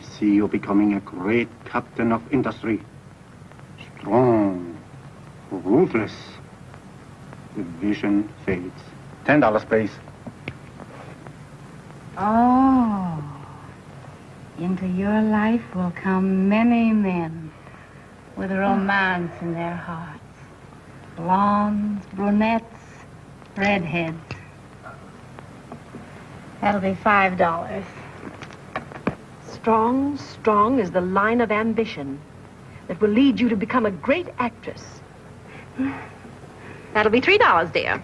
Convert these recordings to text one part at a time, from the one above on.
see you becoming a great captain of industry. Strong, ruthless. The vision fades. $10, please. Oh. Into your life will come many men with romance in their hearts. Blondes, brunettes, redheads. That'll be $5. Strong, strong is the line of ambition that will lead you to become a great actress. That'll be $3, dear.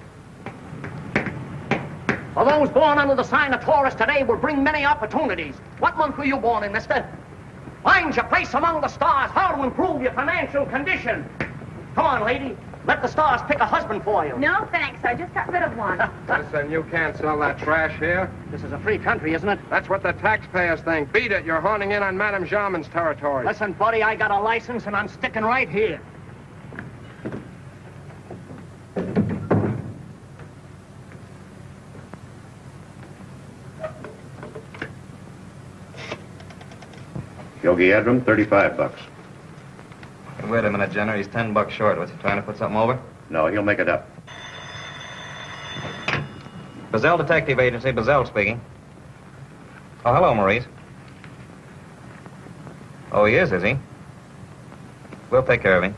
For those born under the sign of Taurus today will bring many opportunities. What month were you born in, mister? Find your place among the stars, how to improve your financial condition. Come on, lady. Let the stars pick a husband for you. No, thanks. I just got rid of one. Listen, you can't sell that trash here. This is a free country, isn't it? That's what the taxpayers think. Beat it. You're horning in on Madame Jarman's territory. Listen, buddy, I got a license and I'm sticking right here. Yogi Adram, $35. Wait a minute, Jenner. He's $10 short. What's he trying to put something over? No, he'll make it up. Bazell Detective Agency, Bazell speaking. Oh, hello, Maurice. Oh, he is he? We'll take care of him.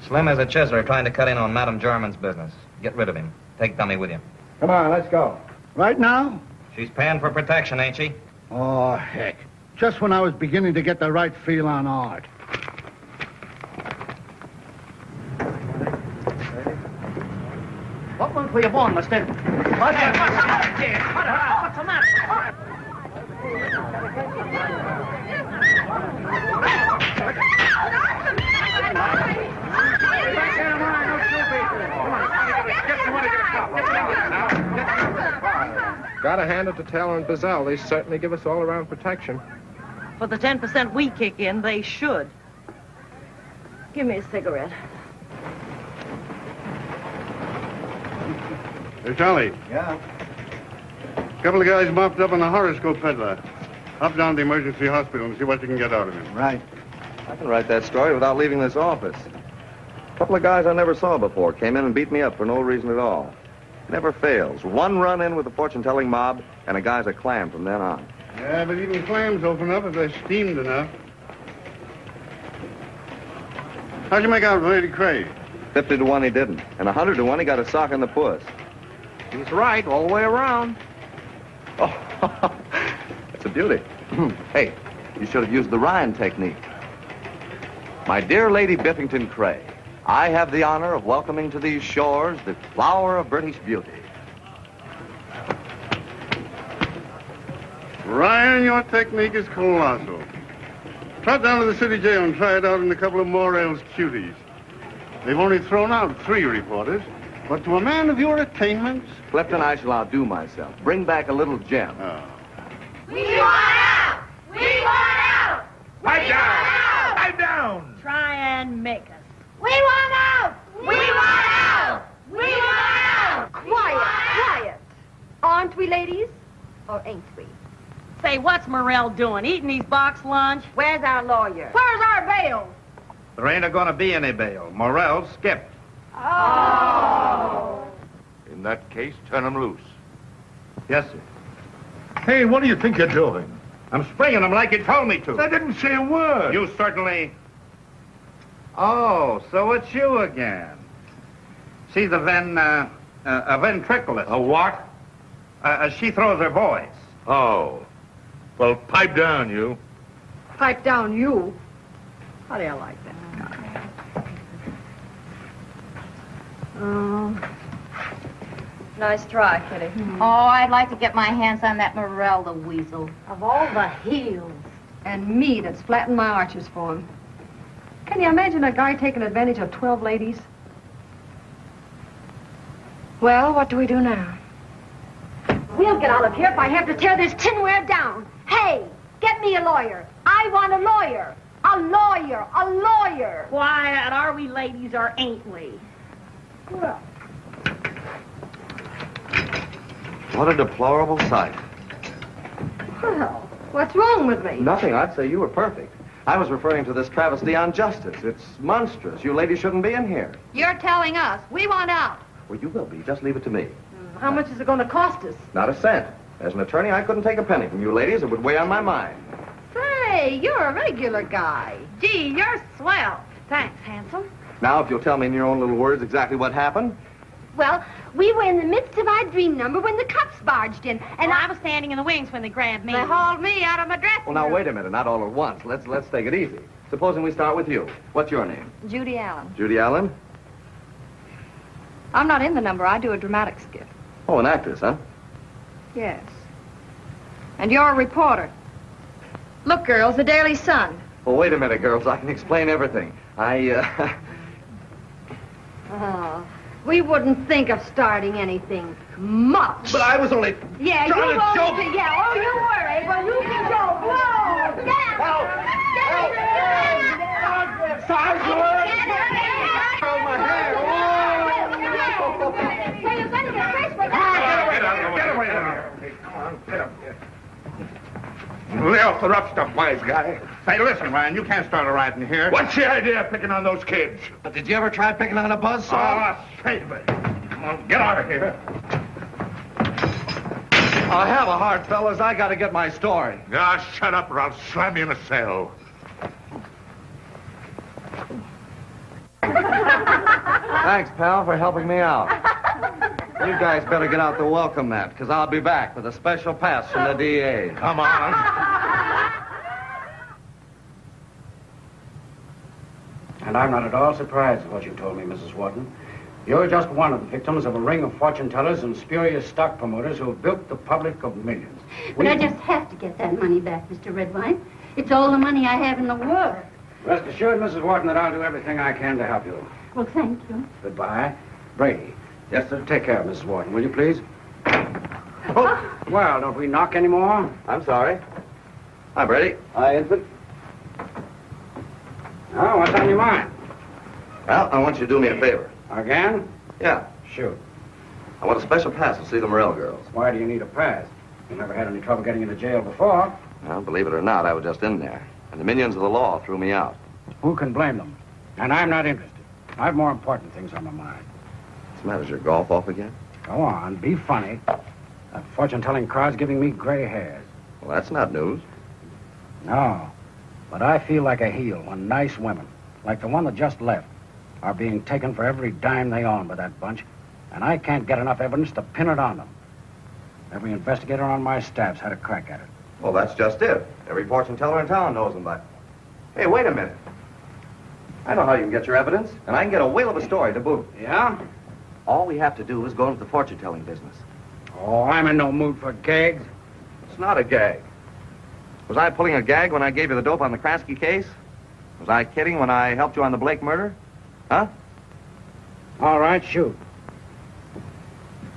Slim has a chiseler trying to cut in on Madame Jarman's business. Get rid of him. Take Dummy with you. Come on, let's go. Right now? She's paying for protection, ain't she? Oh, heck. Just when I was beginning to get the right feel on art. What month were you born, mister? What's the matter? Gotta hand it to Taylor and Bazell. They certainly give us all-around protection. For the 10% we kick in, they should. Give me a cigarette. Hey, Charlie. Yeah? A couple of guys mopped up on the horoscope peddler. Hop down to the emergency hospital and see what you can get out of him. Right. I can write that story without leaving this office. A couple of guys I never saw before came in and beat me up for no reason at all. Never fails. One run-in with the fortune-telling mob, and a guy's a clam from then on. Yeah, but even clams open up if they're steamed enough. How'd you make out with Lady Craig? 50 to 1 he didn't, and 100 to 1 he got a sock in the puss. He's right all the way around. Oh, that's a beauty. Hey, you should have used the Ryan technique. My dear Lady Biffington Craig, I have the honor of welcoming to these shores the flower of British beauty. Ryan, your technique is colossal. Trot down to the city jail and try it out in a couple of Morell's cuties. They've only thrown out 3 reporters, but to a man of your attainments... Clifton, I shall outdo myself. Bring back a little gem. Oh. We want out! We want out! Pipe down! Pipe down! Try and make us. We want out! We want out! We want out! Quiet. Aren't we, ladies? Or ain't we? Say, what's Morell doing? Eating his box lunch? Where's our lawyer? Where's our bail? There ain't gonna be any bail. Morell skipped. Oh. In that case, turn him loose. Yes, sir. Hey, what do you think you're doing? I'm springing him like you told me to. I didn't say a word. You certainly... Oh, so it's you again. She's a ventriloquist. A what? She throws her voice. Oh. Well, pipe down, you. Pipe down, you. How do you like that? Nice try, Kitty. Oh, I'd like to get my hands on that Morell, the weasel. Of all the heels. And me that's flattened my arches for him. Can you imagine a guy taking advantage of 12 ladies? Well, what do we do now? We'll get out of here if I have to tear this tinware down. Hey, get me a lawyer. I want a lawyer. A lawyer. A lawyer. Quiet, are we ladies or ain't we? Well, What a deplorable sight. well, What's wrong with me? Nothing. I'd say you were perfect. I was referring to this travesty on justice. It's monstrous. You ladies shouldn't be in here. You're telling us. We want out. Well, you will be. Just leave it to me. How much is it going to cost us? Not a cent. As an attorney, I couldn't take a penny from you ladies. It would weigh on my mind. Say, you're a regular guy. Gee, you're swell. Thanks, handsome. Now, if you'll tell me in your own little words exactly what happened. Well, we were in the midst of our dream number when the cops barged in, and I was standing in the wings when they grabbed me. They hauled me out of my dressing Well, now, room. wait a minute. Not all at once. Let's take it easy. Supposing we start with you. What's your name? Judy Allen. Judy Allen? I'm not in the number. I do a dramatic skit. Oh, an actress, huh? Yes. And you're a reporter. Look, girls, the Daily Sun. Well, wait a minute, girls. I can explain everything. Oh, we wouldn't think of starting anything much. But I was only Yeah, you trying to won't joke. be. Yeah, oh, you were, Abel. You can joke. Whoa! Get out! Lay off the rough stuff, wise guy. Say, listen, Ryan, you can't start a riot in here. What's the idea of picking on those kids? But did you ever try picking on a buzzsaw? Ah, save it. Come on, get out of here. I have a heart, fellas. I got to get my story. Ah, shut up or I'll slam you in a cell. Thanks, pal, for helping me out. You guys better get out the welcome mat, because I'll be back with a special pass from the DA. Come on. And I'm not at all surprised at what you told me, Mrs. Wharton. You're just one of the victims of a ring of fortune tellers and spurious stock promoters who have bilked the public of millions. But I just have to get that money back, Mr. Redwine. It's all the money I have in the world. Rest assured, Mrs. Wharton, that I'll do everything I can to help you. Well, thank you. Goodbye. Brady. Yes, sir. Take care of Mrs. Wharton, will you, please? Oh, well, don't we knock anymore? I'm sorry. Hi, Brady. Hi, Infant. Oh, what's on your mind? Well, I want you to do me a favor. Again? Yeah. Shoot. I want a special pass to see the Morel girls. Why do you need a pass? You never had any trouble getting into jail before. Well, believe it or not, I was just in there. And the minions of the law threw me out. Who can blame them? And I'm not interested. I've more important things on my mind. What's the matter? Is your golf off again? Go on, be funny. That fortune-telling crowd's giving me gray hairs. Well, that's not news. No, but I feel like a heel when nice women, like the one that just left, are being taken for every dime they own by that bunch, and I can't get enough evidence to pin it on them. Every investigator on my staff's had a crack at it. Well, that's just it. Every fortune teller in town knows them, but... Hey, wait a minute. I know how you can get your evidence, and I can get a whale of a story to boot. Yeah? All we have to do is go into the fortune-telling business. Oh, I'm in no mood for gags. It's not a gag. Was I pulling a gag when I gave you the dope on the Kransky case? Was I kidding when I helped you on the Blake murder? Huh? All right, shoot.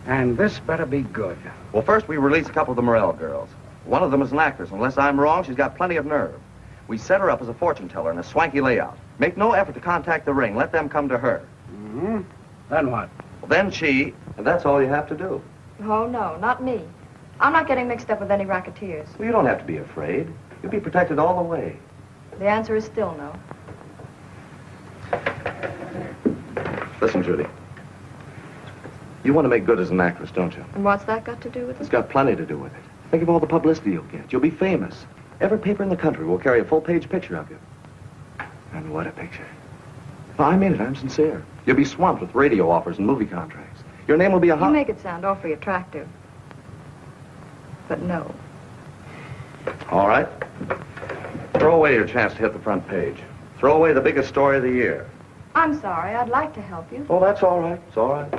And this better be good. Well, first we release a couple of the Morel girls. One of them is an actress. Unless I'm wrong, she's got plenty of nerve. We set her up as a fortune teller in a swanky layout. Make no effort to contact the ring. Let them come to her. Mm-hmm. Then what? Well, then she, and that's all you have to do. Oh, no, not me. I'm not getting mixed up with any racketeers. Well, you don't have to be afraid. You'll be protected all the way. The answer is still no. Listen, Judy. You want to make good as an actress, don't you? And what's that got to do with It's it? got plenty to do with it. Think of all the publicity you'll get. You'll be famous. Every paper in the country will carry a full-page picture of you. And what a picture. No, I mean it. I'm sincere. You'll be swamped with radio offers and movie contracts. Your name will be a You make it sound awfully attractive. But no. All right. Throw away your chance to hit the front page. Throw away the biggest story of the year. I'm sorry. I'd like to help you. Oh, that's all right. It's all right.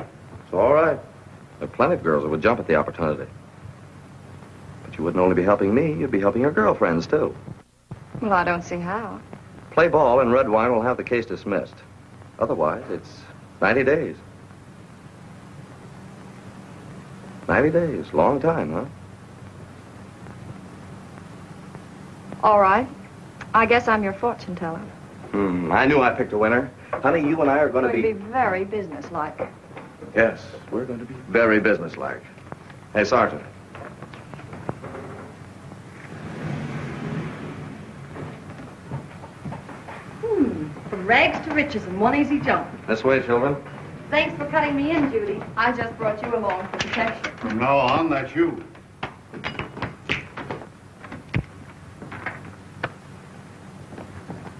It's all right. There are plenty of girls that would jump at the opportunity. But you wouldn't only be helping me, you'd be helping your girlfriends, too. Well, I don't see how. Play ball and Redwine will have the case dismissed. Otherwise, it's 90 days. 90 days. Long time, huh? All right. I guess I'm your fortune teller. I knew I picked a winner. Honey, you and I are going to We'd be... be very businesslike. Yes, we're going to be very businesslike. Hey, Sergeant. rags to riches in one easy jump. This way, children. Thanks for cutting me in, Judy. I just brought you along for protection. From now on, that's you.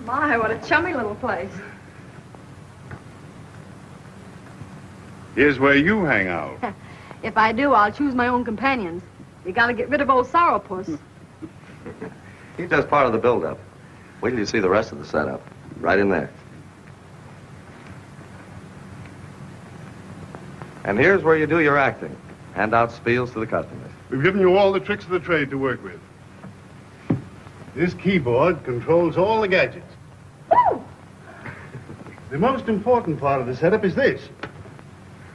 My, what a chummy little place. Here's where you hang out. If I do, I'll choose my own companions. You gotta get rid of old Sourpuss. He's just part of the build-up. Wait till you see the rest of the setup. Right in there. And here's where you do your acting. Hand out spiels to the customers. We've given you all the tricks of the trade to work with. This keyboard controls all the gadgets. Woo! The most important part of the setup is this.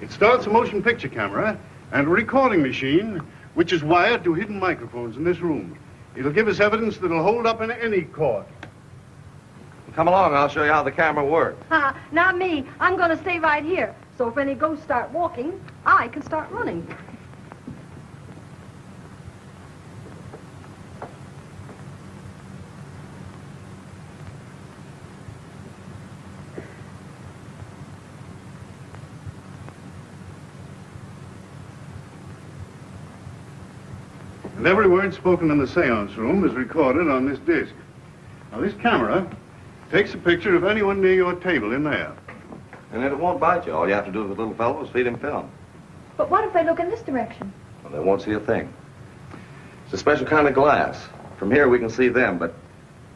It starts a motion picture camera and a recording machine, which is wired to hidden microphones in this room. It'll give us evidence that'll hold up in any court. Come along, I'll show you how the camera works. Not me. I'm gonna stay right here. So if any ghosts start walking, I can start running. And every word spoken in the seance room is recorded on this disc. Now, this camera takes a picture of anyone near your table in there. And it won't bite you. All you have to do with the little fellow is feed him film. But what if they look in this direction? Well, they won't see a thing. It's a special kind of glass. From here, we can see them, but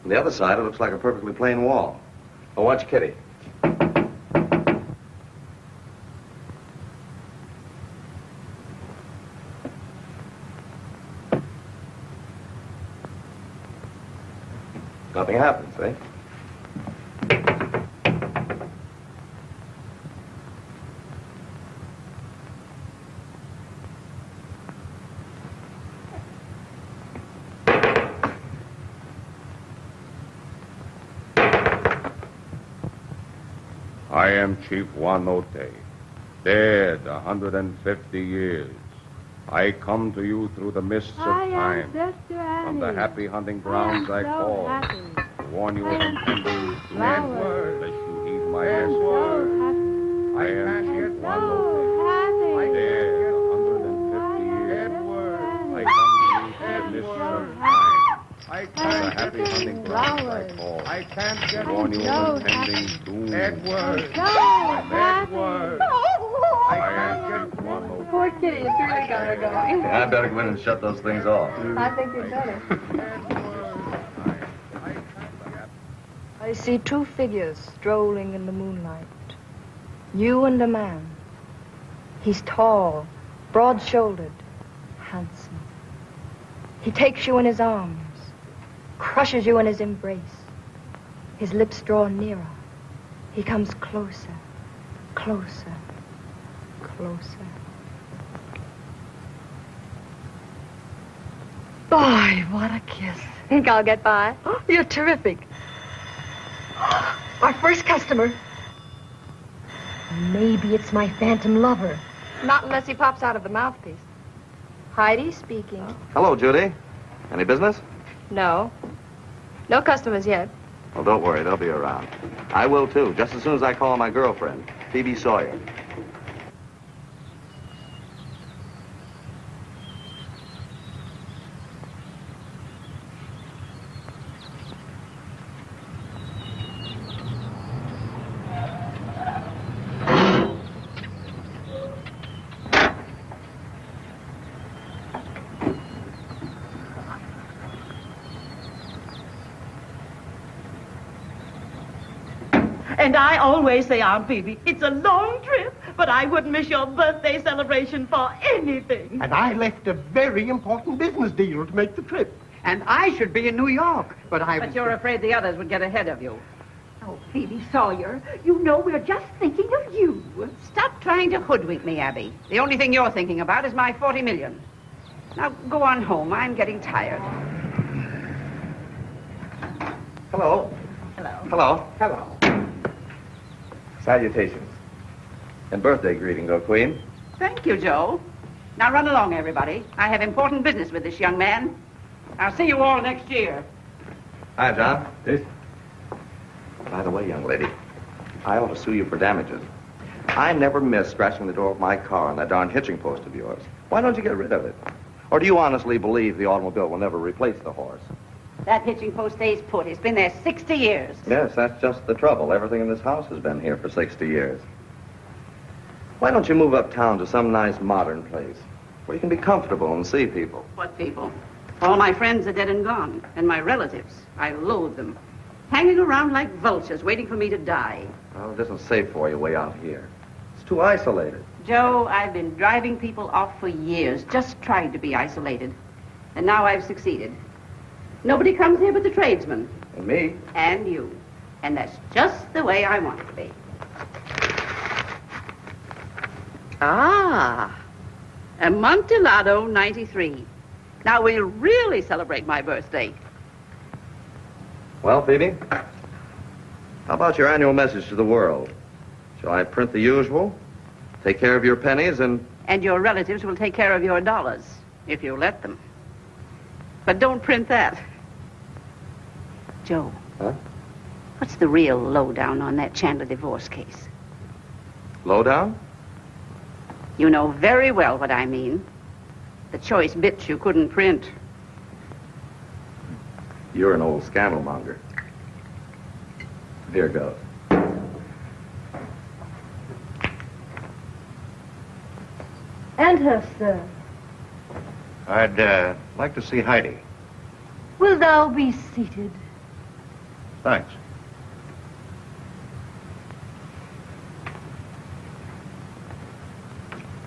on the other side, it looks like a perfectly plain wall. Oh, watch Kitty. Nothing happens, eh? I am Chief Juanote, dead 150 years. I come to you through the mists of time, from the happy hunting grounds I call, to warn you of impending doom, lest you heed my message. I am Chief Juanote, dead 150 years. I come to you through the mists of time, from the happy hunting grounds I call, to warn you of impending doom. Edward! I am Chief Juanote. Poor kitty, it's really got her going. I better go in and shut those things off. I think you'd better. I see two figures strolling in the moonlight. You and a man. He's tall, broad-shouldered, handsome. He takes you in his arms, crushes you in his embrace. His lips draw nearer. He comes closer, closer, closer. Boy, what a kiss. Think I'll get by? You're terrific. Our first customer. Maybe it's my phantom lover. Not unless he pops out of the mouthpiece. Heidi speaking. Hello, Judy. Any business? No. No customers yet. Well, don't worry. They'll be around. I will, too, just as soon as I call my girlfriend, Phoebe Sawyer. And I always say, Aunt Phoebe, it's a long trip, but I wouldn't miss your birthday celebration for anything. And I left a very important business deal to make the trip. And I should be in New York, but But you're afraid the others would get ahead of you. Oh, Phoebe Sawyer, you know we're just thinking of you. Stop trying to hoodwink me, Abby. The only thing you're thinking about is my 40 million. Now, go on home. I'm getting tired. Hello. Hello. Hello. Hello. Salutations. And birthday greetings, oh, Queen. Thank you, Joe. Now, run along, everybody. I have important business with this young man. I'll see you all next year. Hi, John. Yes? By the way, young lady, I ought to sue you for damages. I never miss scratching the door of my car on that darn hitching post of yours. Why don't you get rid of it? Or do you honestly believe the automobile will never replace the horse? That hitching post stays put. It's been there 60 years. Yes, that's just the trouble. Everything in this house has been here for 60 years. Why don't you move uptown to some nice modern place where you can be comfortable and see people? What people? All my friends are dead and gone. And my relatives. I loathe them. Hanging around like vultures, waiting for me to die. Well, it isn't safe for you way out here. It's too isolated. Joe, I've been driving people off for years, just trying to be isolated. And now I've succeeded. Nobody comes here but the tradesmen. And me. And you. And that's just the way I want it to be. Ah, Amontillado 93. Now we'll really celebrate my birthday. Well, Phoebe, how about your annual message to the world? Shall I print the usual? Take care of your pennies and... And your relatives will take care of your dollars, if you let them. But don't print that. Joe. Huh? What's the real lowdown on that Chandler divorce case? Lowdown? You know very well what I mean. The choice bits you couldn't print. You're an old scandalmonger. Here goes. Enter, sir. I'd like to see Heidi. Will thou be seated? Thanks.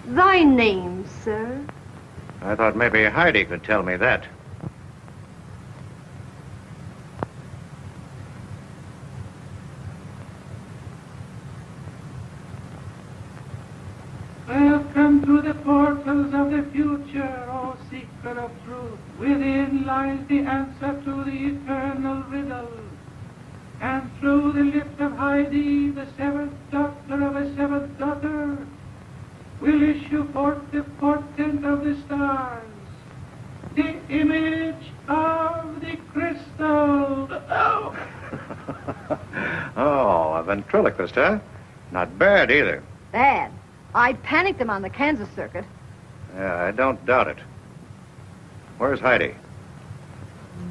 Thy name, sir? I thought maybe Heidi could tell me that. Welcome to the portals of the future, O seeker of truth. Within lies the answer to the eternal riddle. And through the lips of Heidi, the seventh daughter of a seventh daughter, will issue forth the portent of the stars, the image of the crystal. Oh! Oh, a ventriloquist, huh? Not bad either. Bad. I panicked him on the Kansas circuit. Yeah, I don't doubt it. Where's Heidi?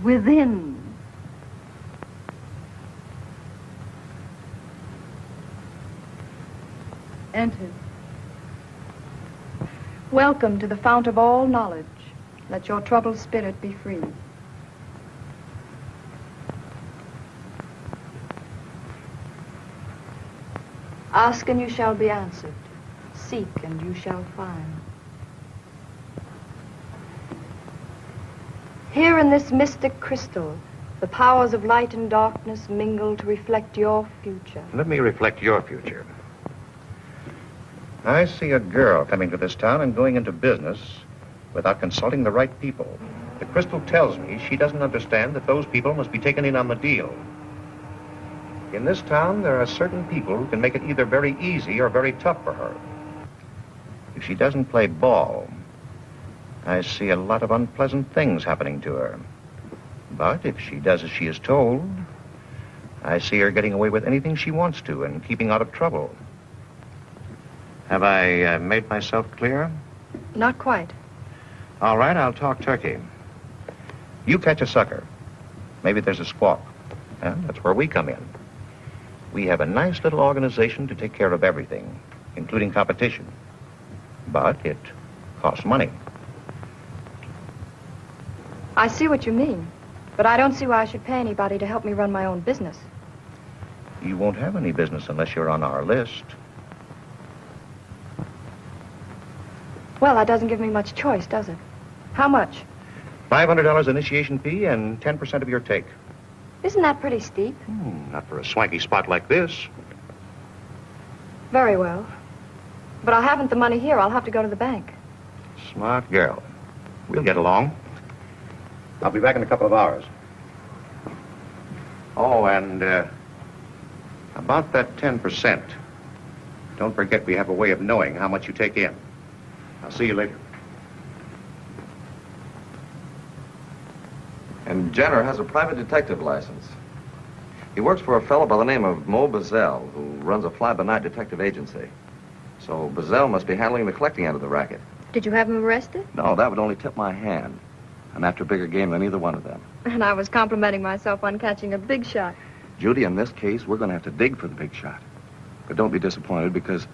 Within. Entered. Welcome to the fount of all knowledge. Let your troubled spirit be free. Ask and you shall be answered. Seek and you shall find. Here in this mystic crystal, the powers of light and darkness mingle to reflect your future. Let me reflect your future. I see a girl coming to this town and going into business without consulting the right people. The crystal tells me she doesn't understand that those people must be taken in on the deal. In this town, there are certain people who can make it either very easy or very tough for her. If she doesn't play ball, I see a lot of unpleasant things happening to her. But if she does as she is told, I see her getting away with anything she wants to and keeping out of trouble. Have I made myself clear? Not quite. All right, I'll talk turkey. You catch a sucker. Maybe there's a squawk. Yeah, that's where we come in. We have a nice little organization to take care of everything, including competition. But it costs money. I see what you mean, but I don't see why I should pay anybody to help me run my own business. You won't have any business unless you're on our list. Well, that doesn't give me much choice, does it? How much? $500 initiation fee and 10% of your take. Isn't that pretty steep? Not for a swanky spot like this. Very well. But I haven't the money here. I'll have to go to the bank. Smart girl. We'll get along. I'll be back in a couple of hours. Oh, and about that 10%. Don't forget we have a way of knowing how much you take in. I'll see you later. And Jenner has a private detective license. He works for a fellow by the name of Mo Bazell, who runs a fly-by-night detective agency. So Bazell must be handling the collecting end of the racket. Did you have him arrested? No, that would only tip my hand. I'm after bigger game than either one of them. And I was complimenting myself on catching a big shot. Judy, in this case, we're going to have to dig for the big shot. But don't be disappointed, because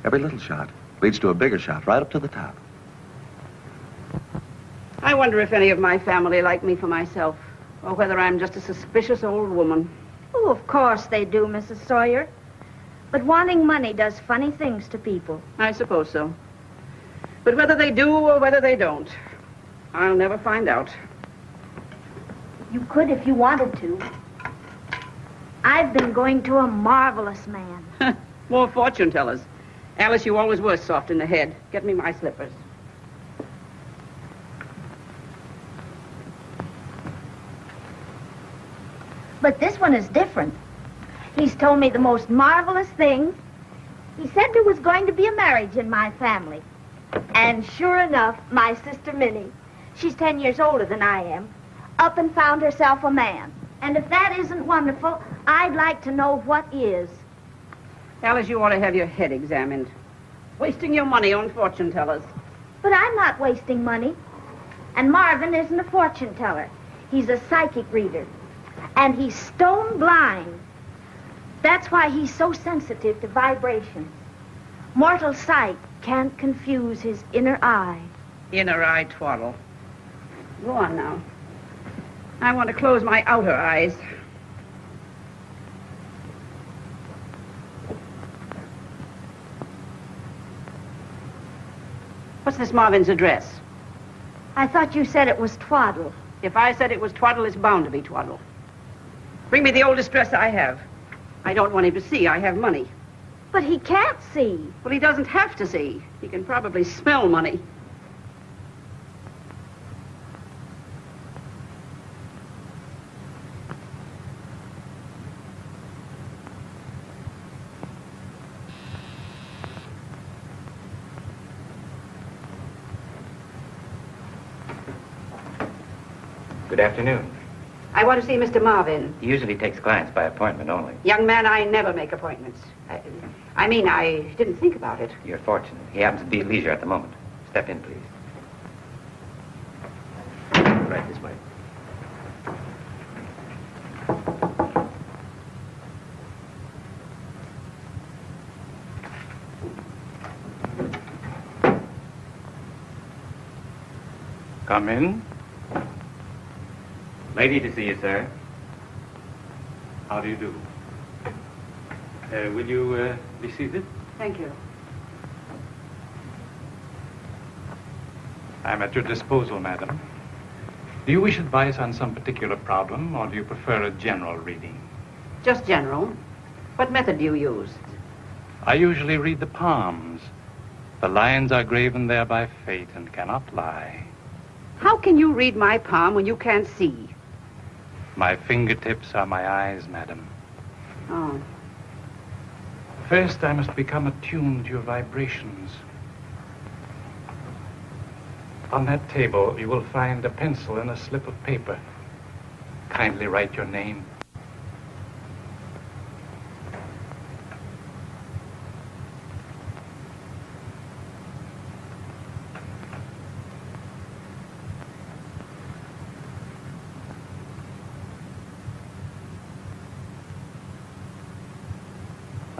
every little shot leads to a bigger shot right up to the top. I wonder if any of my family like me for myself, or whether I'm just a suspicious old woman. Oh, of course they do, Mrs. Sawyer. But wanting money does funny things to people. I suppose so. But whether they do or whether they don't, I'll never find out. You could if you wanted to. I've been going to a marvelous man. More fortune tellers. Alice, you always were soft in the head. Get me my slippers. But this one is different. He's told me the most marvelous thing. He said there was going to be a marriage in my family. And sure enough, my sister Minnie, she's 10 years older than I am, up and found herself a man. And if that isn't wonderful, I'd like to know what is. Alice, you ought to have your head examined. Wasting your money on fortune tellers. But I'm not wasting money. And Marvin isn't a fortune teller. He's a psychic reader. And he's stone blind. That's why he's so sensitive to vibrations. Mortal sight can't confuse his inner eye. Inner eye twaddle. Go on now. I want to close my outer eyes. What's this Marvin's address? I thought you said it was twaddle. If I said it was twaddle, it's bound to be twaddle. Bring me the oldest dress I have. I don't want him to see I have money. But he can't see. Well, he doesn't have to see. He can probably smell money. Good afternoon. I want to see Mr. Marvin. He usually takes clients by appointment only. Young man, I never make appointments. I mean, I didn't think about it. You're fortunate. He happens to be at leisure at the moment. Step in, please. Right this way. Come in. Lady to see you, sir. How do you do? Will you be seated? Thank you. I'm at your disposal, madam. Do you wish advice on some particular problem, or do you prefer a general reading? Just general. What method do you use? I usually read the palms. The lines are graven there by fate and cannot lie. How can you read my palm when you can't see? My fingertips are my eyes, madam. Oh. First, I must become attuned to your vibrations. On that table, you will find a pencil and a slip of paper. Kindly write your name.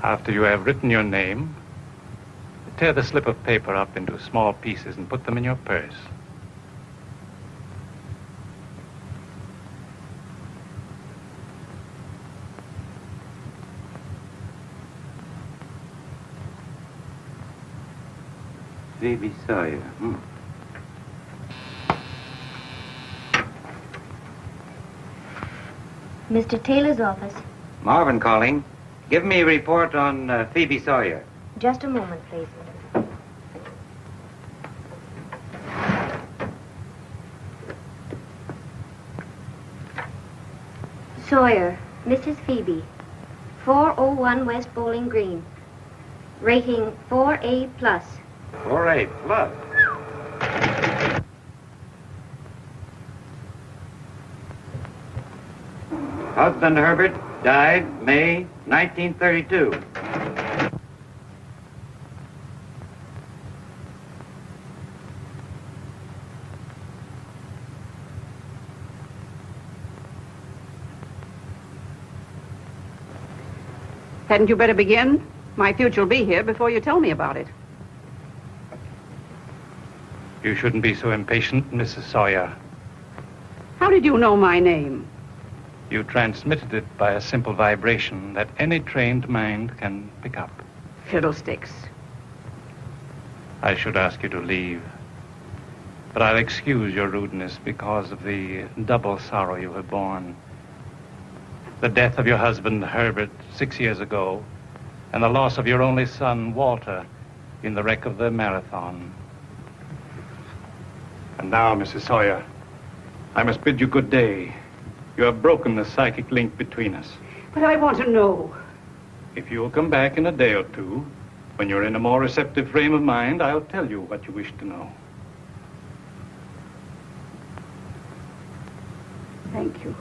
After you have written your name, tear the slip of paper up into small pieces and put them in your purse. Phoebe Sawyer. Mr. Taylor's office. Marvin calling. Give me a report on Phoebe Sawyer. Just a moment, please. Sawyer, Mrs. Phoebe, 401 West Bowling Green. Rating 4A+. 4A+. Husband Herbert, Died May 1932. Hadn't you better begin? My future will be here before you tell me about it. You shouldn't be so impatient, Mrs. Sawyer. How did you know my name? You transmitted it by a simple vibration that any trained mind can pick up. Fiddlesticks. I should ask you to leave. But I'll excuse your rudeness because of the double sorrow you have borne. The death of your husband, Herbert, 6 years ago, and the loss of your only son, Walter, in the wreck of the Marathon. And now, Mrs. Sawyer, I must bid you good day. You have broken the psychic link between us. But I want to know. If you'll come back in a day or two, when you're in a more receptive frame of mind, I'll tell you what you wish to know. Thank you.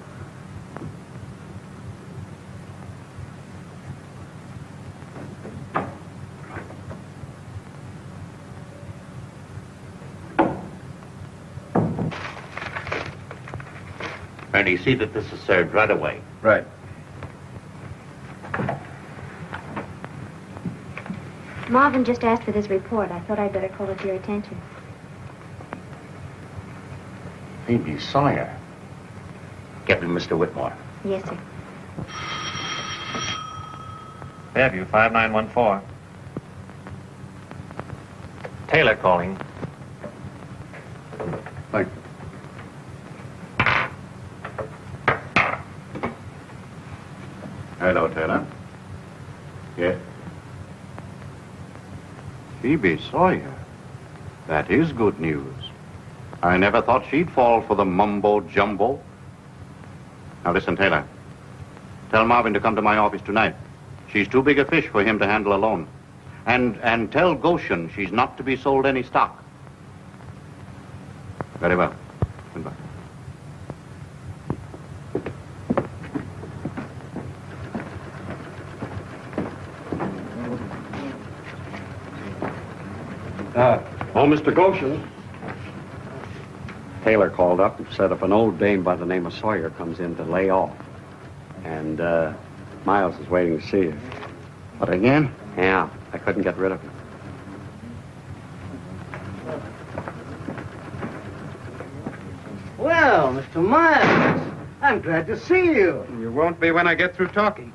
Ernie, see that this is served right away. Right. Marvin just asked for this report. I thought I'd better call it to your attention. Phoebe Sawyer. Captain Mr. Whitmore. Yes, sir. Fairview 5914. Taylor calling. Thank you. Hello, Taylor. Yes? Phoebe Sawyer. That is good news. I never thought she'd fall for the mumbo-jumbo. Now listen, Taylor. Tell Marvin to come to my office tonight. She's too big a fish for him to handle alone. And tell Goshen she's not to be sold any stock. Very well. Goodbye. Mr. Goshen. Taylor called up and said if an old dame by the name of Sawyer comes in to lay off. And, Miles is waiting to see you. What, again? Yeah, I couldn't get rid of him. Well, Mr. Miles, I'm glad to see you. You won't be when I get through talking.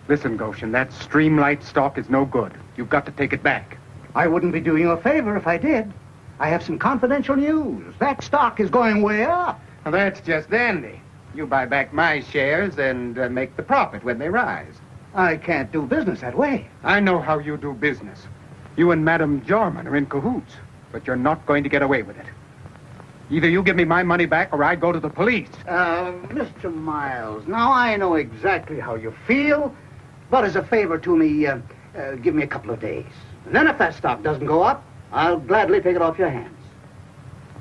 Listen, Goshen, that Streamlight stock is no good. You've got to take it back. I wouldn't be doing you a favor if I did. I have some confidential news. That stock is going way up. Well, that's just dandy. You buy back my shares and make the profit when they rise. I can't do business that way. I know how you do business. You and Madame Jarman are in cahoots, but you're not going to get away with it. Either you give me my money back or I go to the police. Mr. Miles, now I know exactly how you feel, but as a favor to me, give me a couple of days. And then if that stock doesn't go up, I'll gladly take it off your hands.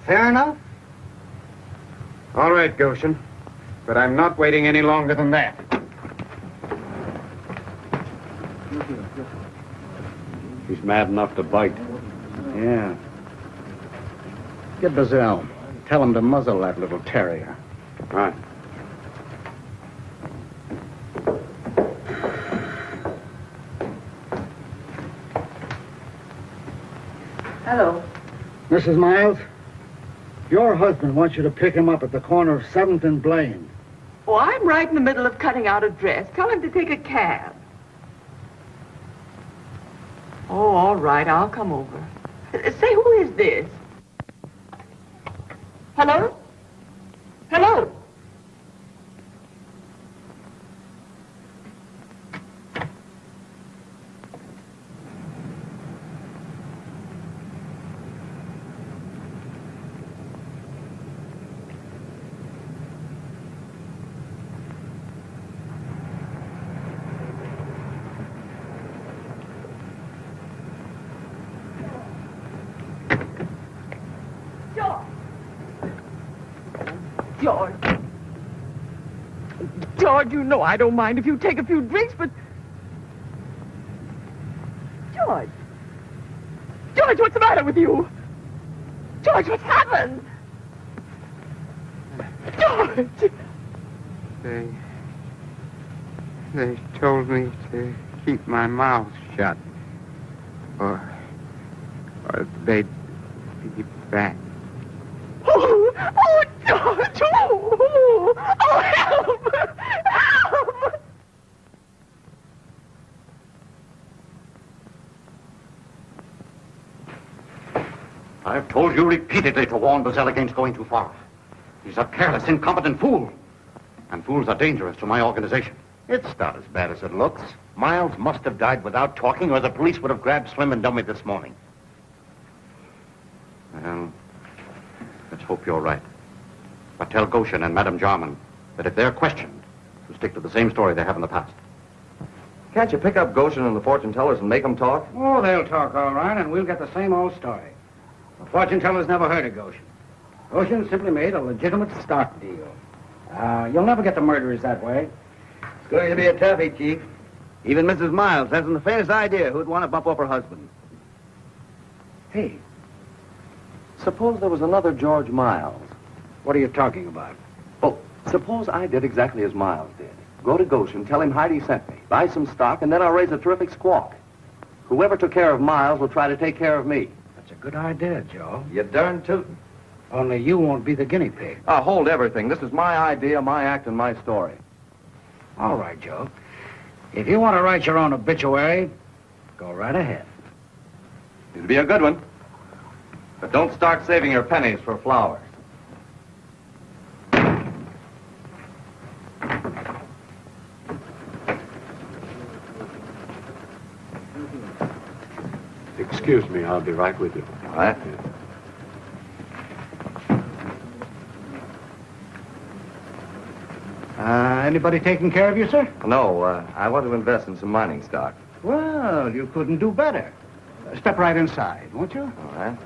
Fair enough? All right, Goshen. But I'm not waiting any longer than that. He's mad enough to bite. Yeah. Get Bazell. Tell him to muzzle that little terrier. All right. Hello. Mrs. Miles, your husband wants you to pick him up at the corner of 7th and Blaine. Oh, I'm right in the middle of cutting out a dress. Tell him to take a cab. Oh, all right, I'll come over. Say, who is this? Hello? Hello? George. George, you know I don't mind if you take a few drinks, but... George. George, what's the matter with you? George, what's happened? George! They told me to keep my mouth shut. Or they'd be back. Oh, George! Oh, help! Help! I've told you repeatedly to warn Bazell against going too far. He's a careless, incompetent fool. And fools are dangerous to my organization. It's not as bad as it looks. Miles must have died without talking, or the police would have grabbed Slim and Dummy this morning. Well, let's hope you're right. But tell Goshen and Madame Jarman that if they're questioned, to stick to the same story they have in the past. Can't you pick up Goshen and the fortune tellers and make them talk? Oh, they'll talk all right, and we'll get the same old story. The fortune teller's never heard of Goshen. Goshen simply made a legitimate stock deal. You'll never get the murderers that way. It's going to be a toughie, Chief. Even Mrs. Miles hasn't the faintest idea who'd want to bump up her husband. Hey, suppose there was another George Miles. What are you talking about? Oh, suppose I did exactly as Miles did. Go to Goshen, tell him Heidi sent me, buy some stock, and then I'll raise a terrific squawk. Whoever took care of Miles will try to take care of me. That's a good idea, Joe. You darn tootin'. Only you won't be the guinea pig. Hold everything. This is my idea, my act, and my story. All right, Joe. If you want to write your own obituary, go right ahead. It'll be a good one. But don't start saving your pennies for flowers. Excuse me, I'll be right with you. All right. Anybody taking care of you, sir? No, I want to invest in some mining stock. Well, you couldn't do better. Step right inside, won't you? All right.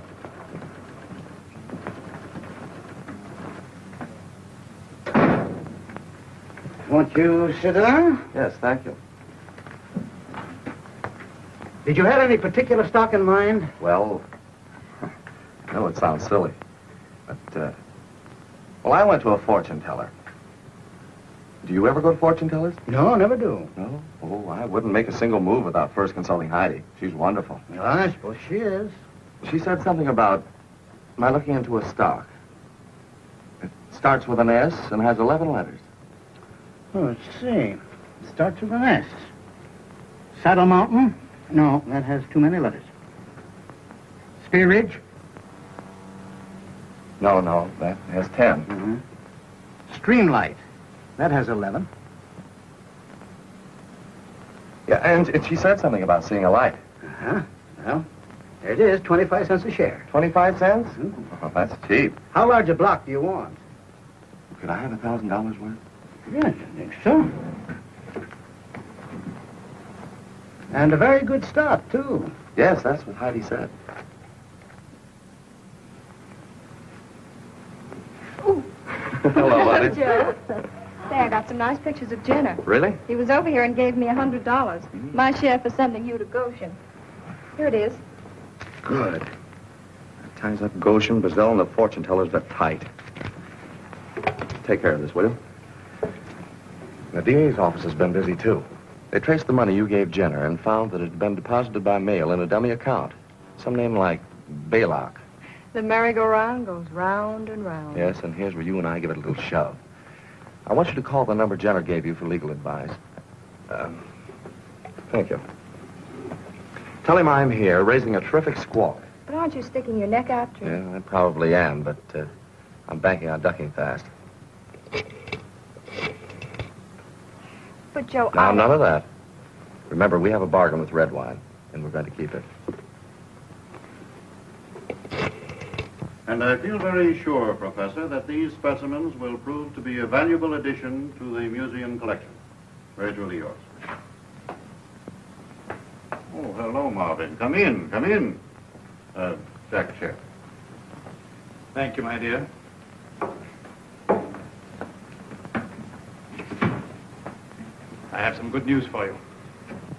Won't you sit down? Yes, thank you. Did you have any particular stock in mind? Well, I know it sounds silly, but, well, I went to a fortune teller. Do you ever go to fortune tellers? No, never do. No? Oh, I wouldn't make a single move without first consulting Heidi. She's wonderful. Well, I suppose she is. She said something about my looking into a stock. It starts with an S and has 11 letters. Oh, let's see. It starts with an S. Saddle Mountain? No, that has too many letters. Spear Ridge? No, that has 10. Mm-hmm. Streamlight? That has 11. Yeah, and she said something about seeing a light. Uh-huh. Well, there it is, 25 cents a share. 25 cents? Mm-hmm. Oh, that's cheap. How large a block do you want? Could I have $1,000 worth? Yes, I think so. And a very good stock, too. Yes, that's what Heidi said. Hello, buddy. Joe. Say, I got some nice pictures of Jenner. Really? He was over here and gave me $100. My share for sending you to Goshen. Here it is. Good. That ties up Goshen, Bazell, and the fortune tellers that tight. Take care of this, will you? The DA's office has been busy, too. They traced the money you gave Jenner and found that it had been deposited by mail in a dummy account. Some name like Baylock. The merry-go-round goes round and round. Yes, and here's where you and I give it a little shove. I want you to call the number Jenner gave you for legal advice. Thank you. Tell him I'm here, raising a terrific squawk. But aren't you sticking your neck out to Yeah, I probably am, but I'm banking on ducking fast. But, Joe, Now, none of that. Remember, we have a bargain with Redwine, and we're going to keep it. And I feel very sure, Professor, that these specimens will prove to be a valuable addition to the museum collection. Very truly yours. Oh, hello, Marvin. Come in, come in. Jack, chair. Thank you, my dear. I have some good news for you.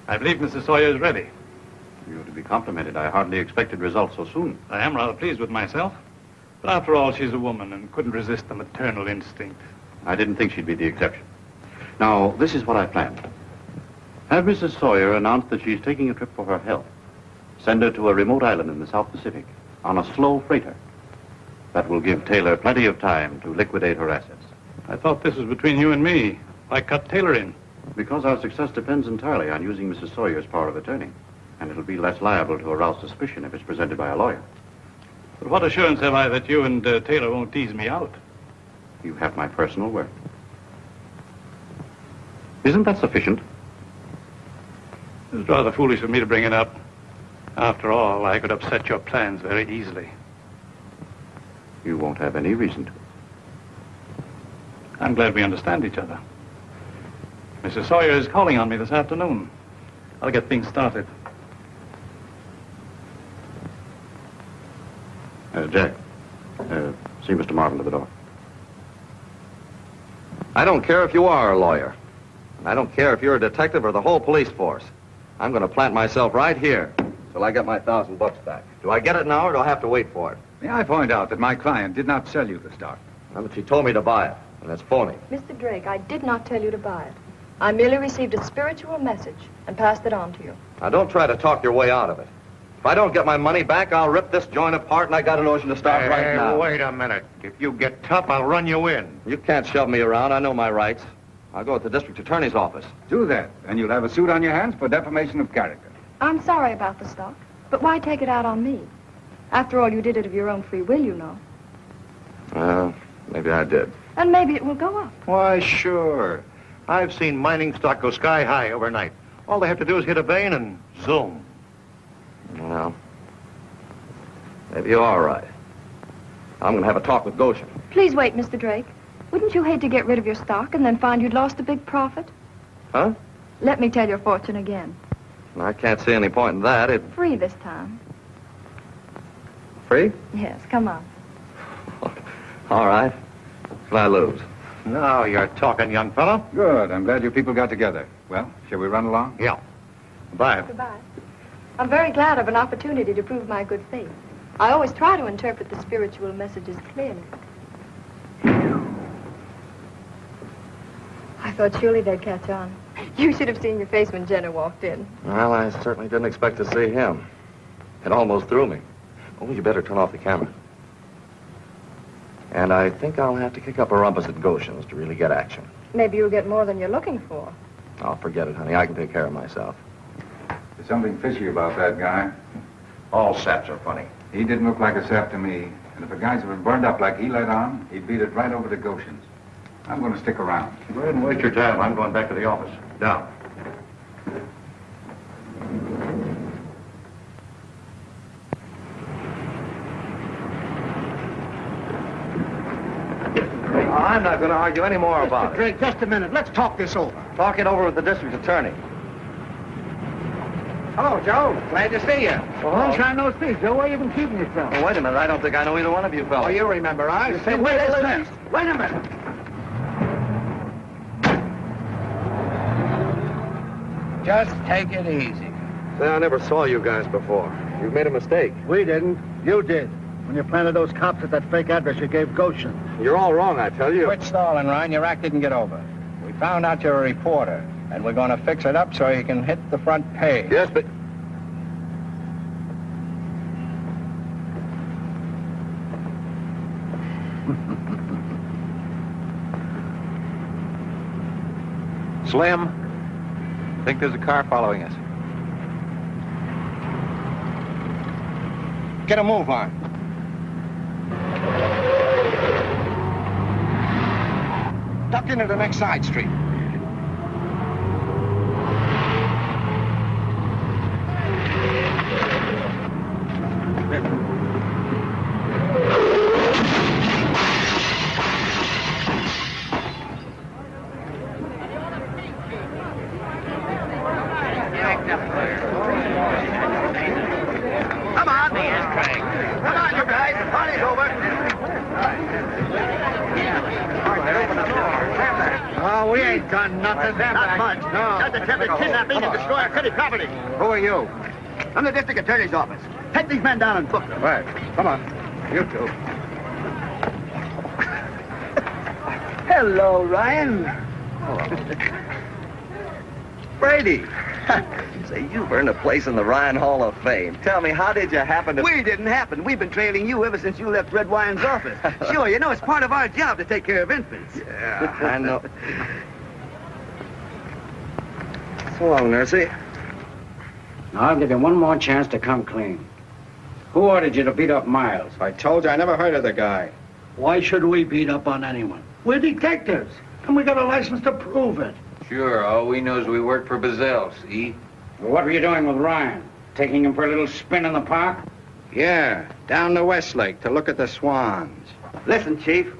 I believe Mrs. Sawyer is ready. You're to be complimented. I hardly expected results so soon. I am rather pleased with myself. But after all, she's a woman and couldn't resist the maternal instinct. I didn't think she'd be the exception. Now, this is what I planned. Have Mrs. Sawyer announce that she's taking a trip for her health. Send her to a remote island in the South Pacific on a slow freighter. That will give Taylor plenty of time to liquidate her assets. I thought this was between you and me. Why cut Taylor in? Because our success depends entirely on using Mrs. Sawyer's power of attorney. And it'll be less liable to arouse suspicion if it's presented by a lawyer. But what assurance have I that you and Taylor won't tease me out? You have my personal word. Isn't that sufficient? It's rather foolish of me to bring it up. After all, I could upset your plans very easily. You won't have any reason to. I'm glad we understand each other. Mrs. Sawyer is calling on me this afternoon. I'll get things started. Jack, see Mr. Marvin to the door. I don't care if you are a lawyer. And I don't care if you're a detective or the whole police force. I'm going to plant myself right here till I get my $1,000 back. Do I get it now, or do I have to wait for it? May I point out that my client did not sell you the stock? Well, but she told me to buy it, and it's phony. Mr. Drake, I did not tell you to buy it. I merely received a spiritual message and passed it on to you. Now, don't try to talk your way out of it. If I don't get my money back, I'll rip this joint apart, and I got a notion to start right now. Wait a minute. If you get tough, I'll run you in. You can't shove me around. I know my rights. I'll go to the district attorney's office. Do that, and you'll have a suit on your hands for defamation of character. I'm sorry about the stock, but why take it out on me? After all, you did it of your own free will, you know. Maybe I did. And maybe it will go up. Why, sure. I've seen mining stock go sky high overnight. All they have to do is hit a vein and zoom. Well, maybe you are right. I'm going to have a talk with Goshen. Please wait, Mr. Drake. Wouldn't you hate to get rid of your stock and then find you'd lost a big profit? Huh? Let me tell your fortune again. I can't see any point in that. Free this time. Free? Yes, come on. All right. What I lose? Now you're talking, young fellow. Good. I'm glad you people got together. Well, shall we run along? Yeah. Bye. Goodbye. I'm very glad of an opportunity to prove my good faith. I always try to interpret the spiritual messages clearly. I thought surely they'd catch on. You should have seen your face when Jenner walked in. Well, I certainly didn't expect to see him. It almost threw me. Oh, you better turn off the camera. And I think I'll have to kick up a rumpus at Goshen's to really get action. Maybe you'll get more than you're looking for. Oh, forget it, honey. I can take care of myself. There's something fishy about that guy. All saps are funny. He didn't look like a sap to me. And if a guy's been burned up like he let on, he'd beat it right over to Goshen's. I'm going to stick around. Go ahead and waste your time. I'm going back to the office. Down. I'm not going to argue any more about it. Drake, just a minute. Let's talk this over. Talk it over with the district attorney. Hello, Joe. Glad to see you. Long time no see, Joe. Where you been keeping yourself? Oh, wait a minute. I don't think I know either one of you fellas. Oh, you remember us. Wait a minute. Just take it easy. Say, I never saw you guys before. You made a mistake. We didn't. You did. When you planted those cops at that fake address you gave Goshen. You're all wrong, I tell you. Quit stalling, Ryan. Your act didn't get over. We found out you're a reporter, and we're going to fix it up so you can hit the front page. Yes, but... Slim, I think there's a car following us. Get a move on. Duck into the next side street. Come on, Come on, you guys. The party's over. Well, No, we ain't done nothing. Not much. No. Just attempted kidnapping and destroying city property. Who are you? From the district attorney's office. Take these men down and book them. Right. Come on. You two. Hello, Ryan. Brady. Say, you've earned a place in the Ryan Hall of Fame. Tell me, how did you happen to... We didn't happen. We've been trailing you ever since you left Redwine's office. Sure, you know, it's part of our job to take care of infants. Yeah, I know. So long, Nursey. Now, I'll give you one more chance to come clean. Who ordered you to beat up Miles? I told you I never heard of the guy. Why should we beat up on anyone? We're detectives, and we got a license to prove it. Sure, all we know is we work for Bazell, see? Well, what were you doing with Ryan? Taking him for a little spin in the park? Yeah, down to Westlake to look at the swans. Listen, Chief.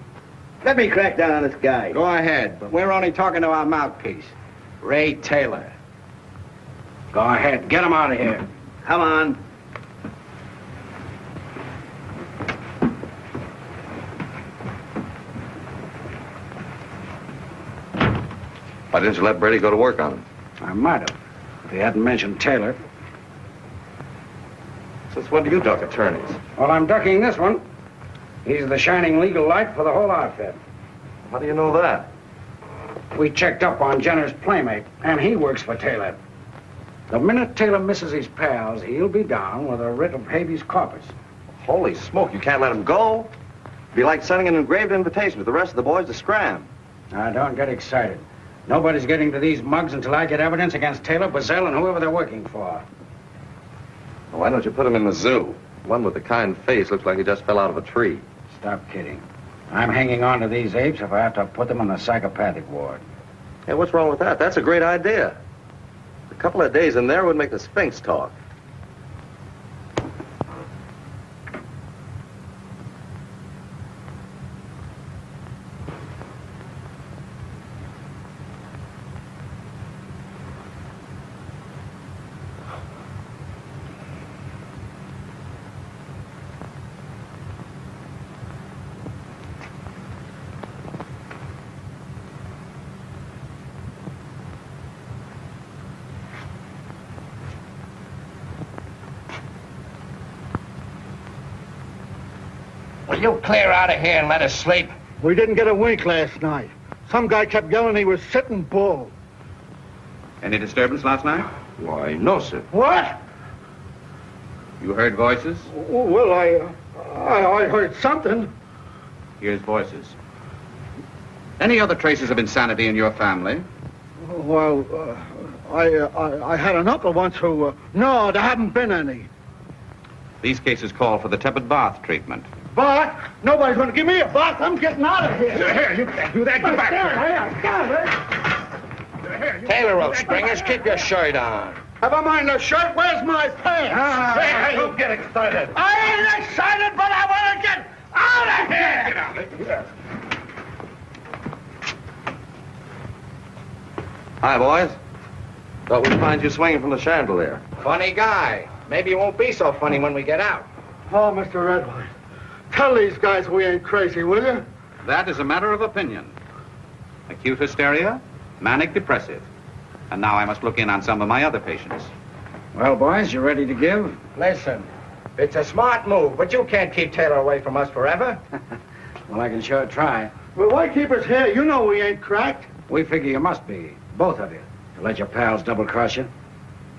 Let me crack down on this guy. Go ahead, but we're only talking to our mouthpiece, Ray Taylor. Go ahead, get him out of here. Come on. Why didn't you let Brady go to work on him? I might have, if he hadn't mentioned Taylor. Since when do you duck attorneys? Well, I'm ducking this one. He's the shining legal light for the whole outfit. How do you know that? We checked up on Jenner's playmate, and he works for Taylor. The minute Taylor misses his pals, he'll be down with a writ of habeas corpus. Holy smoke, you can't let him go. It'd be like sending an engraved invitation to the rest of the boys to scram. Now, don't get excited. Nobody's getting to these mugs until I get evidence against Taylor, Bazell, and whoever they're working for. Well, why don't you put him in the zoo? One with the kind face looks like he just fell out of a tree. Stop kidding. I'm hanging on to these apes if I have to put them in the psychopathic ward. Hey, what's wrong with that? That's a great idea. A couple of days in there would make the Sphinx talk. Will you clear out of here and let us sleep? We didn't get a wink last night. Some guy kept yelling he was sitting bull. Any disturbance last night? Why, no, sir. What? You heard voices? Well, I heard something. Here's voices. Any other traces of insanity in your family? Well, I had an uncle once who... no, there haven't been any. These cases call for the tepid bath treatment. Bath? Nobody's going to give me a bath. I'm getting out of here. Here, you can't do that. Get back here. Taylor Road Springers, keep your shirt on. Never mind the shirt. Where's my pants? Hey, don't get excited. I ain't excited, but I want to get out of here. Get out of here. Hi, boys. Thought we'd find you swinging from the chandelier. Funny guy. Maybe it won't be so funny when we get out. Oh, Mr. Redwine, tell these guys we ain't crazy, will you? That is a matter of opinion. Acute hysteria, manic depressive. And now I must look in on some of my other patients. Well, boys, you ready to give? Listen, it's a smart move, but you can't keep Taylor away from us forever. Well, I can sure try. Well, why keep us here? You know we ain't cracked. We figure you must be, both of you, to let your pals double-cross you.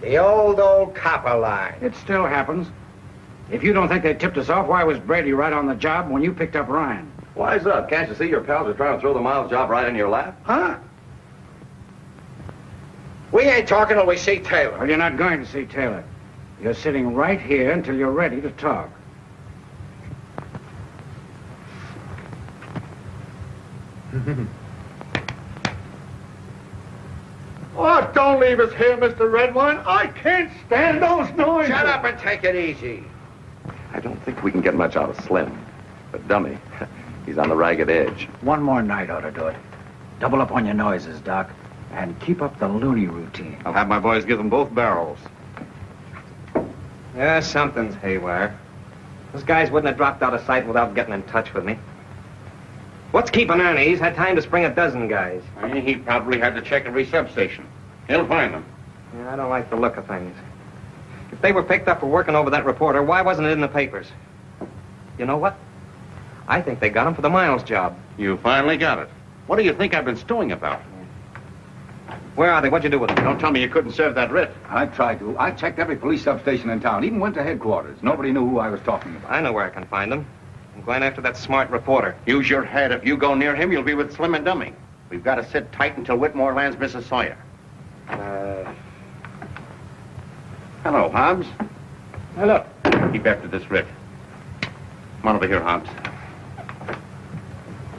The old copper line. It still happens. If you don't think they tipped us off, why was Brady right on the job when you picked up Ryan? Wise up. Can't you see your pals are trying to throw the Miles job right in your lap? Huh? We ain't talking till we see Taylor. Well, you're not going to see Taylor. You're sitting right here until you're ready to talk. Oh, don't leave us here, Mr. Redwine. I can't stand those noises. Shut up and take it easy. I don't think we can get much out of Slim. But Dummy, he's on the ragged edge. One more night ought to do it. Double up on your noises, Doc, and keep up the loony routine. I'll have my boys give them both barrels. Yeah, something's haywire. Those guys wouldn't have dropped out of sight without getting in touch with me. What's keeping Ernie? He's had time to spring a dozen guys. He probably had to check every substation. He'll find them. Yeah, I don't like the look of things. If they were picked up for working over that reporter, why wasn't it in the papers? You know what? I think they got him for the Miles job. You finally got it. What do you think I've been stewing about? Where are they? What'd you do with them? Don't tell me you couldn't serve that writ. I tried to. I checked every police substation in town, even went to headquarters. Nobody knew who I was talking about. I know where I can find them. I'm going after that smart reporter. Use your head. If you go near him, you'll be with Slim and Dummy. We've got to sit tight until Whitmore lands Mrs. Sawyer. Hello, Hobbs. Hello. Keep after this writ. Come on over here, Hobbs.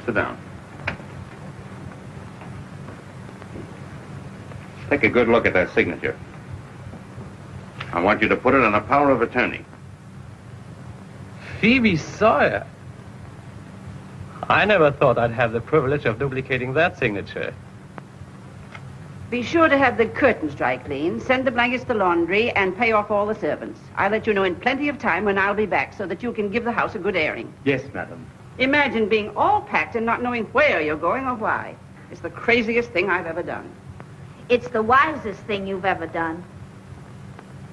Sit down. Take a good look at that signature. I want you to put it on a power of attorney. Phoebe Sawyer. I never thought I'd have the privilege of duplicating that signature. Be sure to have the curtains dry clean, send the blankets to laundry, and pay off all the servants. I'll let you know in plenty of time when I'll be back so that you can give the house a good airing. Yes, madam. Imagine being all packed and not knowing where you're going or why. It's the craziest thing I've ever done. It's the wisest thing you've ever done.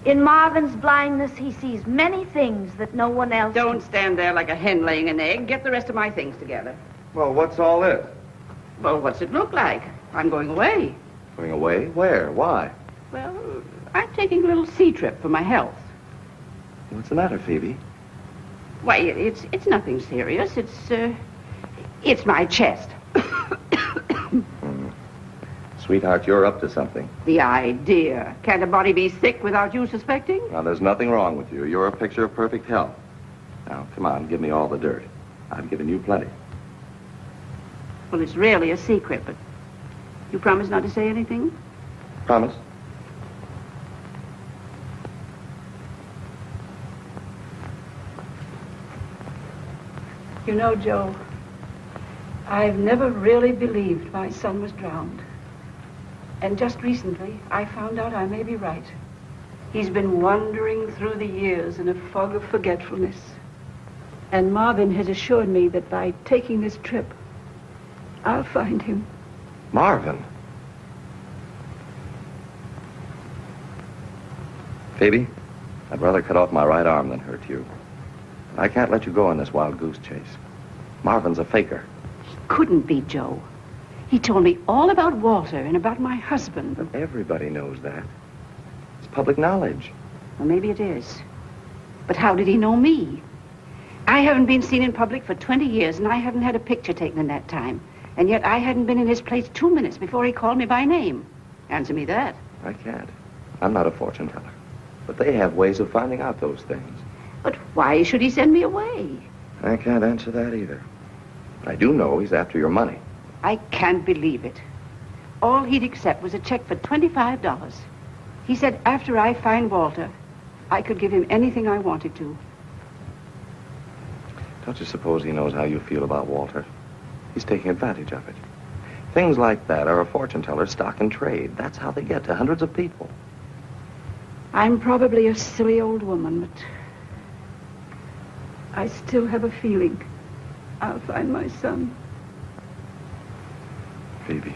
In Marvin's blindness, he sees many things that no one else Don't stand there like a hen laying an egg. Get the rest of my things together. Well, what's all this? Well, what's it look like? I'm going away. Going away? Where? Why? Well, I'm taking a little sea trip for my health. What's the matter, Phoebe? Why, it's nothing serious. It's my chest. Sweetheart, you're up to something. The idea. Can't a body be sick without you suspecting? Now, there's nothing wrong with you. You're a picture of perfect health. Now, come on, give me all the dirt. I've given you plenty. Well, it's really a secret, but you promise not to say anything? Promise? You know, Joe, I've never really believed my son was drowned. And just recently, I found out I may be right. He's been wandering through the years in a fog of forgetfulness. And Marvin has assured me that by taking this trip, I'll find him. Marvin? Phoebe, I'd rather cut off my right arm than hurt you. I can't let you go on this wild goose chase. Marvin's a faker. Couldn't be, Joe. He told me all about Walter and about my husband. But everybody knows that. It's public knowledge. Well, maybe it is. But how did he know me? I haven't been seen in public for 20 years, and I haven't had a picture taken in that time. And yet I hadn't been in his place 2 minutes before he called me by name. Answer me that. I can't. I'm not a fortune teller. But they have ways of finding out those things. But why should he send me away? I can't answer that either. I do know he's after your money. I can't believe it. All he'd accept was a check for $25. He said after I find Walter, I could give him anything I wanted to. Don't you suppose he knows how you feel about Walter? He's taking advantage of it. Things like that are a fortune teller's stock in trade. That's how they get to hundreds of people. I'm probably a silly old woman, but I still have a feeling I'll find my son. Phoebe.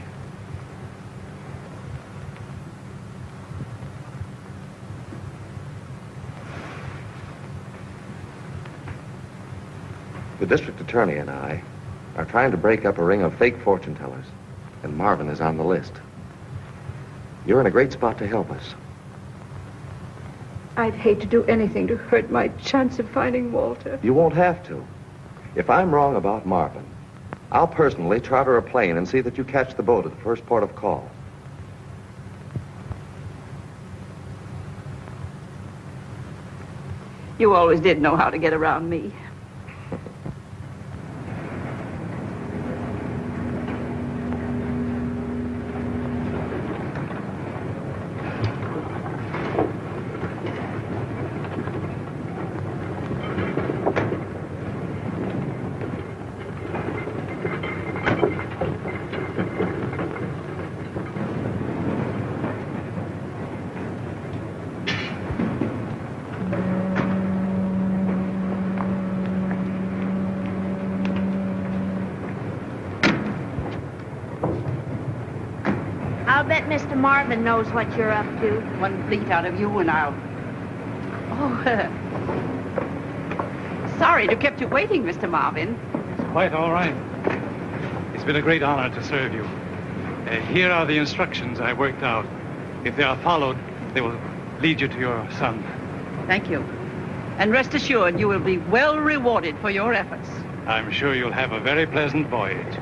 The district attorney and I are trying to break up a ring of fake fortune tellers, and Marvin is on the list. You're in a great spot to help us. I'd hate to do anything to hurt my chance of finding Walter. You won't have to. If I'm wrong about Marvin, I'll personally charter a plane and see that you catch the boat at the first port of call. You always did know how to get around me. bet Mr. Marvin knows what you're up to. One bleat out of you and I'll... Oh, sorry to have kept you waiting, Mr. Marvin. It's quite all right. It's been a great honor to serve you. Here are the instructions I worked out. If they are followed, they will lead you to your son. Thank you. And rest assured, you will be well rewarded for your efforts. I'm sure you'll have a very pleasant voyage.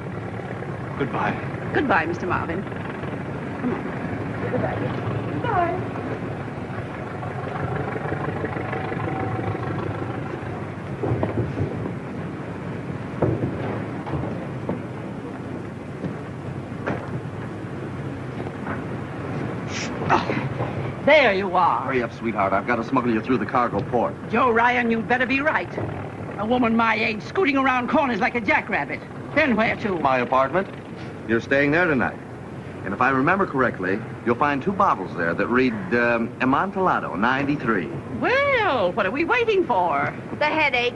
Goodbye. Goodbye, Mr. Marvin. Come on. Goodbye. Goodbye. There you are. Hurry up, sweetheart. I've got to smuggle you through the cargo port. Joe Ryan, you'd better be right. A woman my age scooting around corners like a jackrabbit. Then where to? My apartment. You're staying there tonight. And if I remember correctly, you'll find 2 bottles there that read Amontillado 93. Well, what are we waiting for? The headache.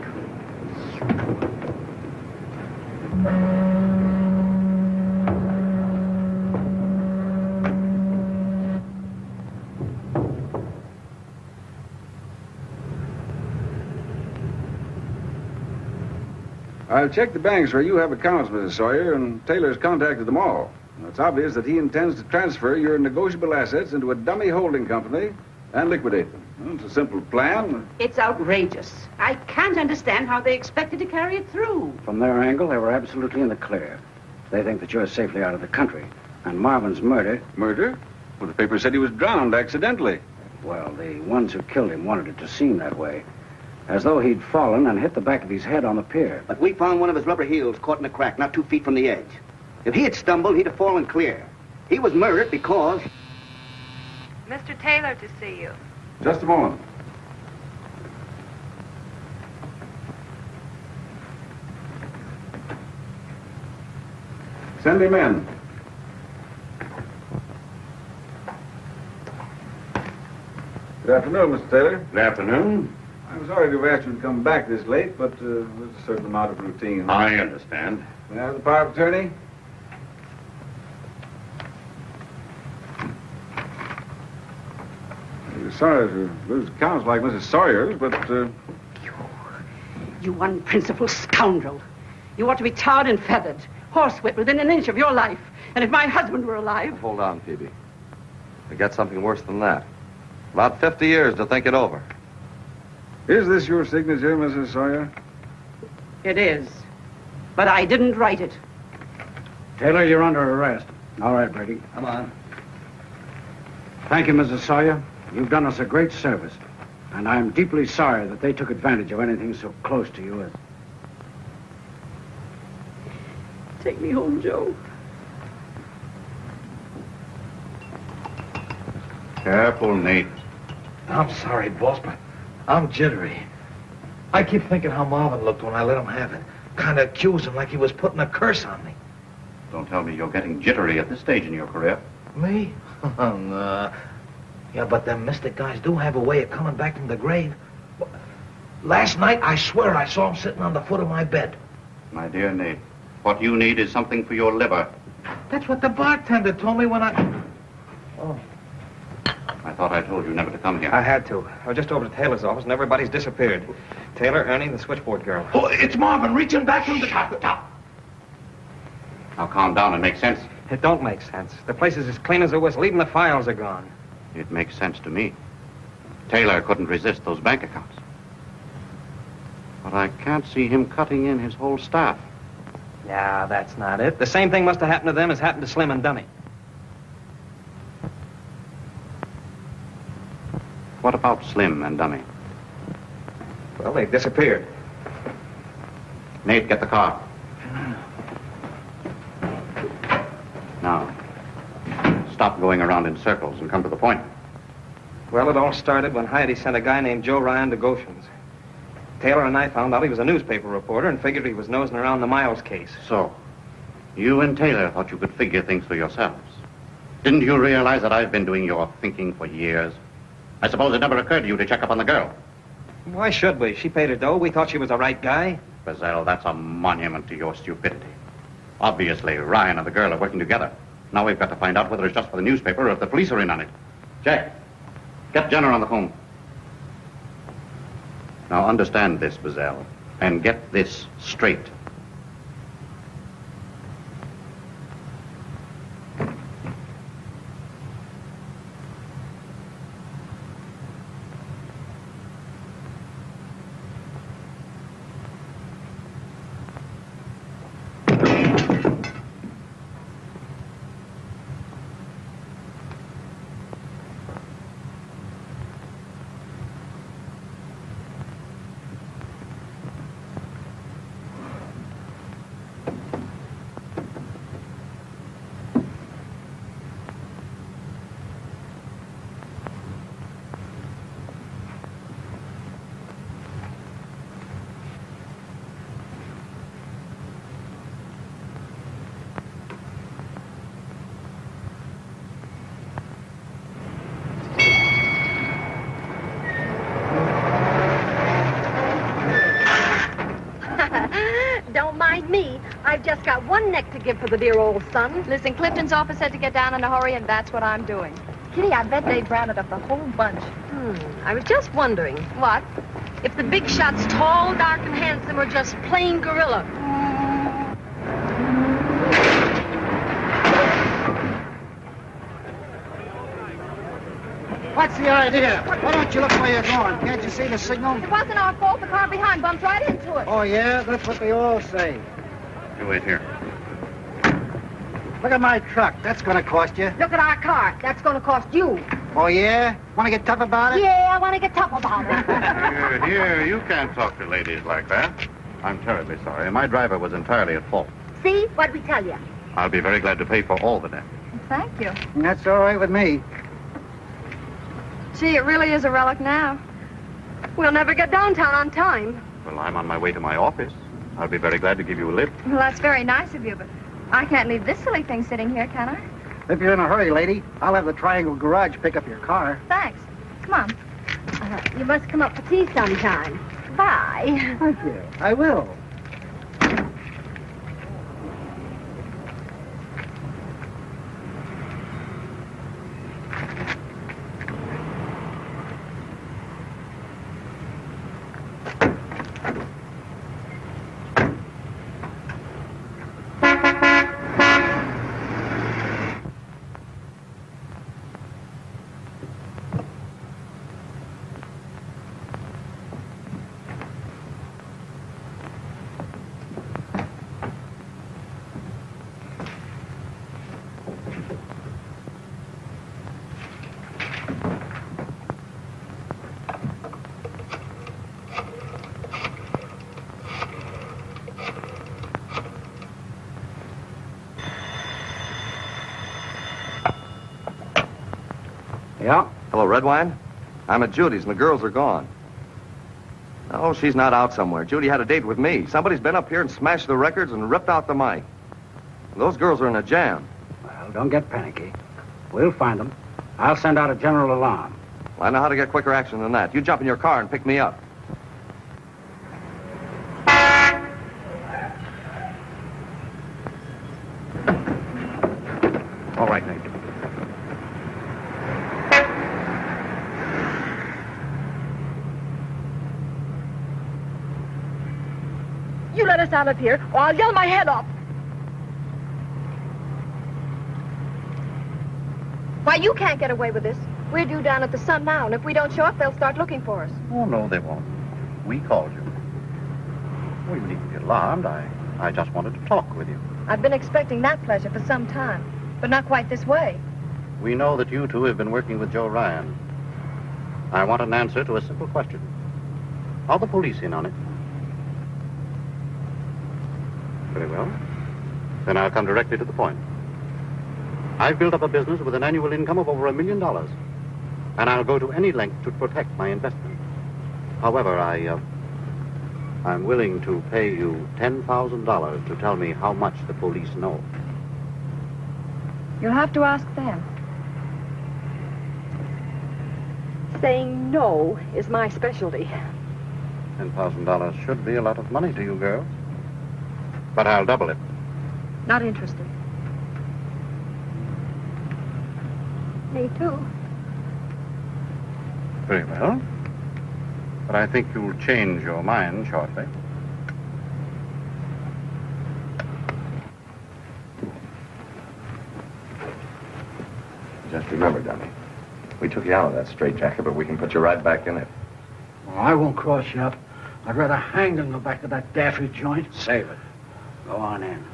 I've checked the banks where you have accounts, Mrs. Sawyer, and Taylor's contacted them all. It's obvious that he intends to transfer your negotiable assets into a dummy holding company and liquidate them. Well, it's a simple plan. It's outrageous. I can't understand how they expected to carry it through. From their angle, they were absolutely in the clear. They think that you're safely out of the country. And Marvin's murder... Murder? Well, the paper said he was drowned accidentally. Well, the ones who killed him wanted it to seem that way. As though he'd fallen and hit the back of his head on the pier. But we found one of his rubber heels caught in a crack, not 2 feet from the edge. If he had stumbled, he'd have fallen clear. He was murdered because... Mr. Taylor to see you. Just a moment. Send him in. Good afternoon, Mr. Taylor. Good afternoon. I'm sorry to have asked you to come back this late, but there's a certain amount of routine. I understand. May I have the power of attorney? Sorry to lose accounts like Mrs. Sawyer's, but... You unprincipled scoundrel. You ought to be tarred and feathered, horsewhipped within an inch of your life. And if my husband were alive... Hold on, Phoebe. We got something worse than that. About 50 years to think it over. Is this your signature, Mrs. Sawyer? It is. But I didn't write it. Taylor, you're under arrest. All right, Brady. Come on. Thank you, Mrs. Sawyer. You've done us a great service. And I'm deeply sorry that they took advantage of anything so close to you as... Take me home, Joe. Careful, Nate. I'm sorry, boss, but I'm jittery. I keep thinking how Marvin looked when I let him have it. Kind of accused him like he was putting a curse on me. Don't tell me you're getting jittery at this stage in your career. Me? No. Yeah, but them mystic guys do have a way of coming back from the grave. Last night, I swear I saw him sitting on the foot of my bed. My dear Nate, what you need is something for your liver. That's what the bartender told me when I... Oh. I thought I told you never to come here. I had to. I was just over to Taylor's office and everybody's disappeared. Taylor, Ernie, the switchboard girl. Oh, it's Marvin reaching back from the top. Now calm down and make sense. It don't make sense. The place is as clean as a whistle. Even the files are gone. It makes sense to me. Taylor couldn't resist those bank accounts. But I can't see him cutting in his whole staff. Yeah, that's not it. The same thing must have happened to them as happened to Slim and Dummy. What about Slim and Dummy? Well, they disappeared. Nate, get the car. Now, stop going around in circles and come to the point. Well, it all started when Heidi sent a guy named Joe Ryan to Goshen's. Taylor and I found out he was a newspaper reporter and figured he was nosing around the Miles case. So, you and Taylor thought you could figure things for yourselves. Didn't you realize that I've been doing your thinking for years? I suppose it never occurred to you to check up on the girl. Why should we? She paid her dough. We thought she was the right guy. Bazell, that's a monument to your stupidity. Obviously, Ryan and the girl are working together. Now we've got to find out whether it's just for the newspaper or if the police are in on it. Jack, get Jenner on the phone. Now understand this, Bazell, and get this straight. Me. I've just got one neck to give for the dear old son. Listen, Clifton's office said to get down in a hurry, and that's what I'm doing. Kitty, I bet they'd rounded up the whole bunch. I was just wondering. What? If the big shot's tall, dark, and handsome, or just plain gorilla. What's the idea? Why don't you look where you're going? Can't you see the signal? It wasn't our fault. The car behind bumped right into it. Oh, yeah? That's what they all say. You wait here. Look at my truck. That's going to cost you. Look at our car. That's going to cost you. Oh, yeah? Want to get tough about it? Yeah, I want to get tough about it. Here, you can't talk to ladies like that. I'm terribly sorry. My driver was entirely at fault. See? What'd we tell you? I'll be very glad to pay for all the damage. Thank you. That's all right with me. Gee, it really is a relic now. We'll never get downtown on time. Well, I'm on my way to my office. I'll be very glad to give you a lift. Well, that's very nice of you, but I can't leave this silly thing sitting here, can I? If you're in a hurry, lady, I'll have the Triangle Garage pick up your car. Thanks. Come on. You must come up for tea sometime. Bye. Thank you. I will. Yeah? Hello, Redwine? I'm at Judy's, and the girls are gone. Oh, she's not out somewhere. Judy had a date with me. Somebody's been up here and smashed the records and ripped out the mic. Those girls are in a jam. Well, don't get panicky. We'll find them. I'll send out a general alarm. Well, I know how to get quicker action than that. You jump in your car and pick me up. All right, Nate. You let us out of here, or I'll yell my head off. Why, you can't get away with this. We're due down at the Sun now, and if we don't show up, they'll start looking for us. Oh, no, they won't. We called you. Well, you needn't get alarmed. I just wanted to talk with you. I've been expecting that pleasure for some time, but not quite this way. We know that you two have been working with Joe Ryan. I want an answer to a simple question. Are the police in on it? Very well. Then I'll come directly to the point. I've built up a business with an annual income of over $1 million, and I'll go to any length to protect my investment. However, I'm willing to pay you $10,000 to tell me how much the police know. You'll have to ask them. Saying no is my specialty. $10,000 should be a lot of money to you girls. But I'll double it. Not interested. pay, too. Very well. But I think you'll change your mind shortly. Just remember, Dummy, we took you out of that straitjacket, but we can put you right back in it. Well, I won't cross you up. I'd rather hang than go back to that daffy joint. Save it. Go on in.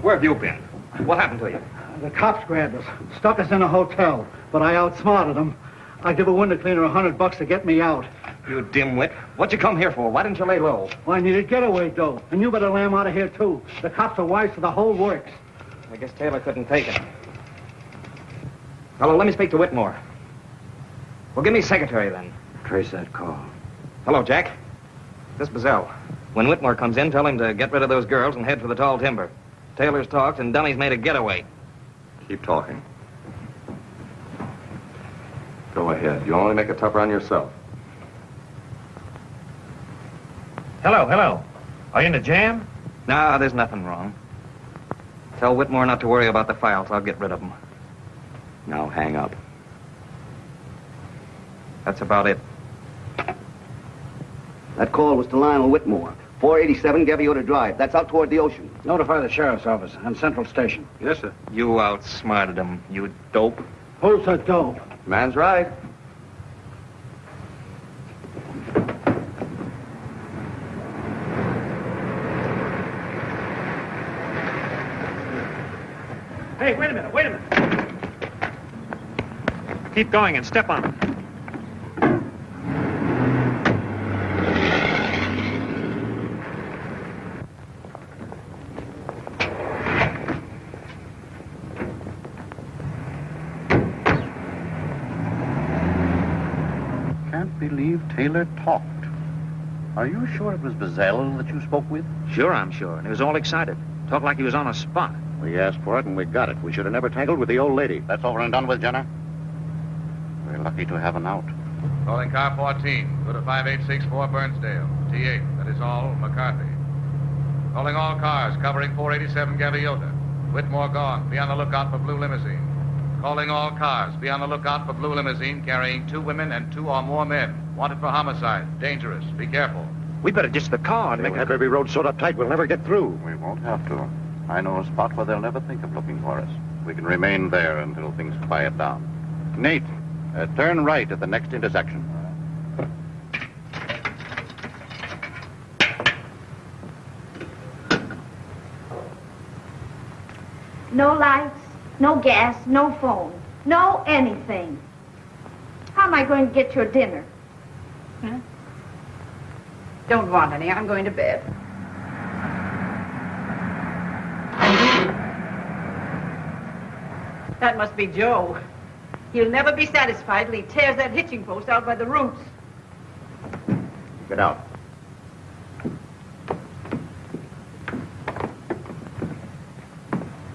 Where have you been? What happened to you? The cops grabbed us, stuck us in a hotel, but I outsmarted them. I give a window cleaner $100 to get me out. You dimwit. What'd you come here for? Why didn't you lay low? Well, I needed getaway dough, and you better lamb out of here, too. The cops are wise to the whole works. I guess Taylor couldn't take it. Hello, let me speak to Whitmore. Well, give me secretary, then. Trace that call. Hello, Jack. This Bazell. When Whitmore comes in, tell him to get rid of those girls and head for the tall timber. Taylor's talked, and Dummy's made a getaway. Keep talking. Go ahead. You only make it tougher on yourself. Hello. Are you in a jam? No, there's nothing wrong. Tell Whitmore not to worry about the files. I'll get rid of them. Now hang up. That's about it. That call was to Lionel Whitmore, 487 Gaviota Drive. That's out toward the ocean. Notify the sheriff's office and Central Station. Yes, sir. You outsmarted him, you dope. Who's the dope? Man's right. Hey, wait a minute. Keep going and step on them. Can't believe Taylor talked. Are you sure it was Bazell that you spoke with? Sure, I'm sure. And he was all excited. Talked like he was on a spot. We asked for it and we got it. We should have never tangled with the old lady. That's over and done with, Jenna. We're lucky to have an out. Calling car 14. Go to 5864 Burnsdale. T8. That is all. McCarthy. Calling all cars covering 487 Gaviota. Whitmore gone. Be on the lookout for blue limousine. Calling all cars. Be on the lookout for blue limousine carrying 2 women and 2 or more men. Wanted for homicide. Dangerous. Be careful. We better ditch the car and They'll have every road sewed up tight. We'll never get through. We won't have to. I know a spot where they'll never think of looking for us. We can remain there until things quiet down. Nate, turn right at the next intersection. No lights, no gas, no phone, no anything. How am I going to get your dinner? Huh? Don't want any. I'm going to bed. That must be Joe. He'll never be satisfied till he tears that hitching post out by the roots. Get out.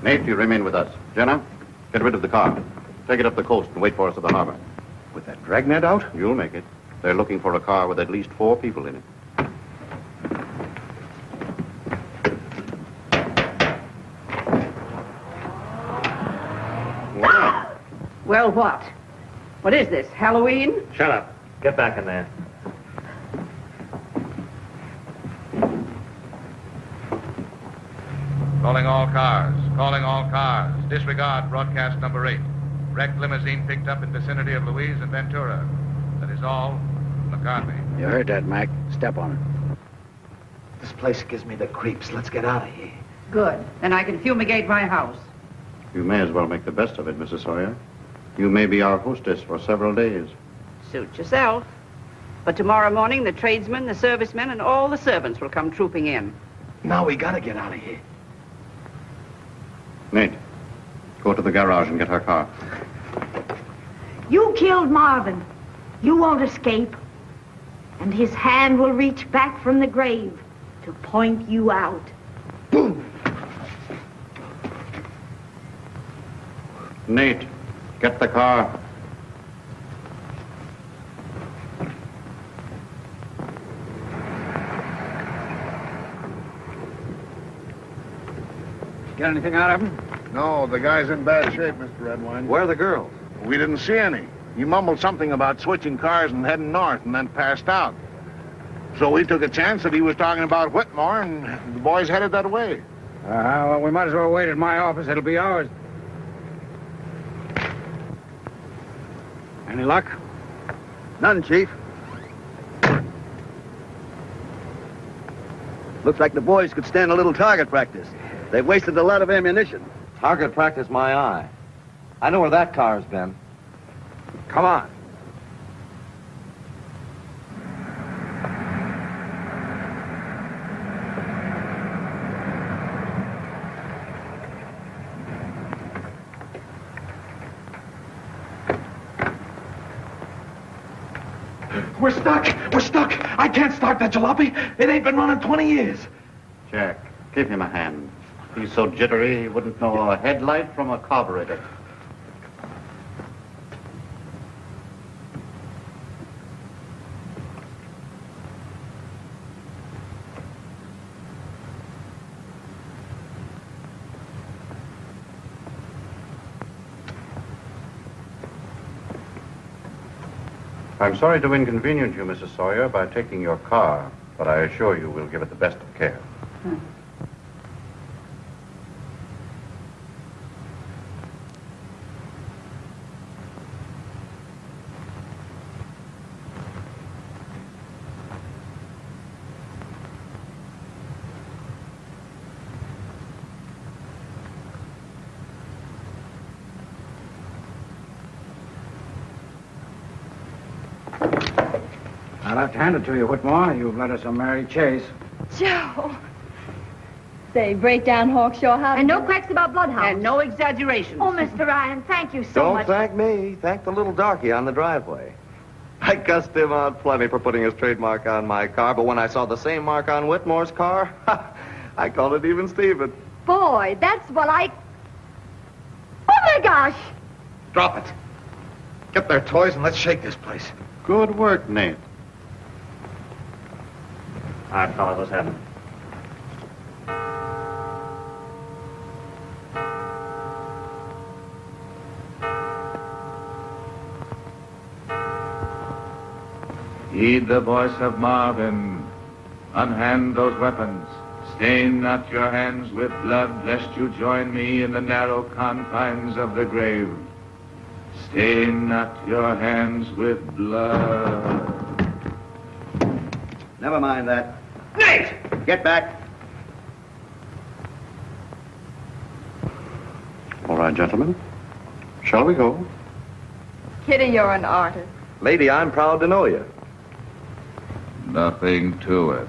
Nate, you remain with us. Jenna, get rid of the car. Take it up the coast and wait for us at the harbor. With that dragnet out? You'll make it. They're looking for a car with at least 4 people in it. Well, what? What is this, Halloween? Shut up. Get back in there. Calling all cars. Calling all cars. Disregard broadcast number 8. Wrecked limousine picked up in vicinity of Louise and Ventura. That is all. McCarthy. You heard that, Mac. Step on it. This place gives me the creeps. Let's get out of here. Good. Then I can fumigate my house. You may as well make the best of it, Mrs. Sawyer. You may be our hostess for several days. Suit yourself. But tomorrow morning, the tradesmen, the servicemen, and all the servants will come trooping in. Now we gotta get out of here. Nate, go to the garage and get her car. You killed Marvin. You won't escape. And his hand will reach back from the grave to point you out. Boom! Nate, get the car. Get anything out of him? No, the guy's in bad shape, Mr. Redwine. Where are the girls? We didn't see any. He mumbled something about switching cars and heading north and then passed out. So we took a chance that he was talking about Whitmore, and the boys headed that way. Well, we might as well wait at my office. It'll be ours. Any luck? None, Chief. Looks like the boys could stand a little target practice. They've wasted a lot of ammunition. Target practice my eye. I know where that car's been. Come on. We're stuck. We're stuck. I can't start that jalopy. It ain't been running 20 years. Jack, give him a hand. He's so jittery he wouldn't know a headlight from a carburetor. I'm sorry to inconvenience you, Mrs. Sawyer, by taking your car, but I assure you we'll give it the best of care. I'll have to hand it to you, Whitmore. You've led us a merry chase. Joe. Say, break down Hawkshaw House. And no cracks about Bloodhound. And no exaggerations. Oh, Mr. Ryan, thank you so Don't much. thank me. Thank the little darky on the driveway. I cussed him out plenty for putting his trademark on my car, but when I saw the same mark on Whitmore's car, I called it even Steven. Boy, that's what I... Oh, my gosh! Drop it. Get their toys and let's shake this place. Good work, Nate. All right, fellas, what's happening? Heed the voice of Marvin. Unhand those weapons. Stain not your hands with blood, lest you join me in the narrow confines of the grave. Stain not your hands with blood. Never mind that. Nate! Get back. All right, gentlemen. Shall we go? Kitty, you're an artist. Lady, I'm proud to know you. Nothing to it.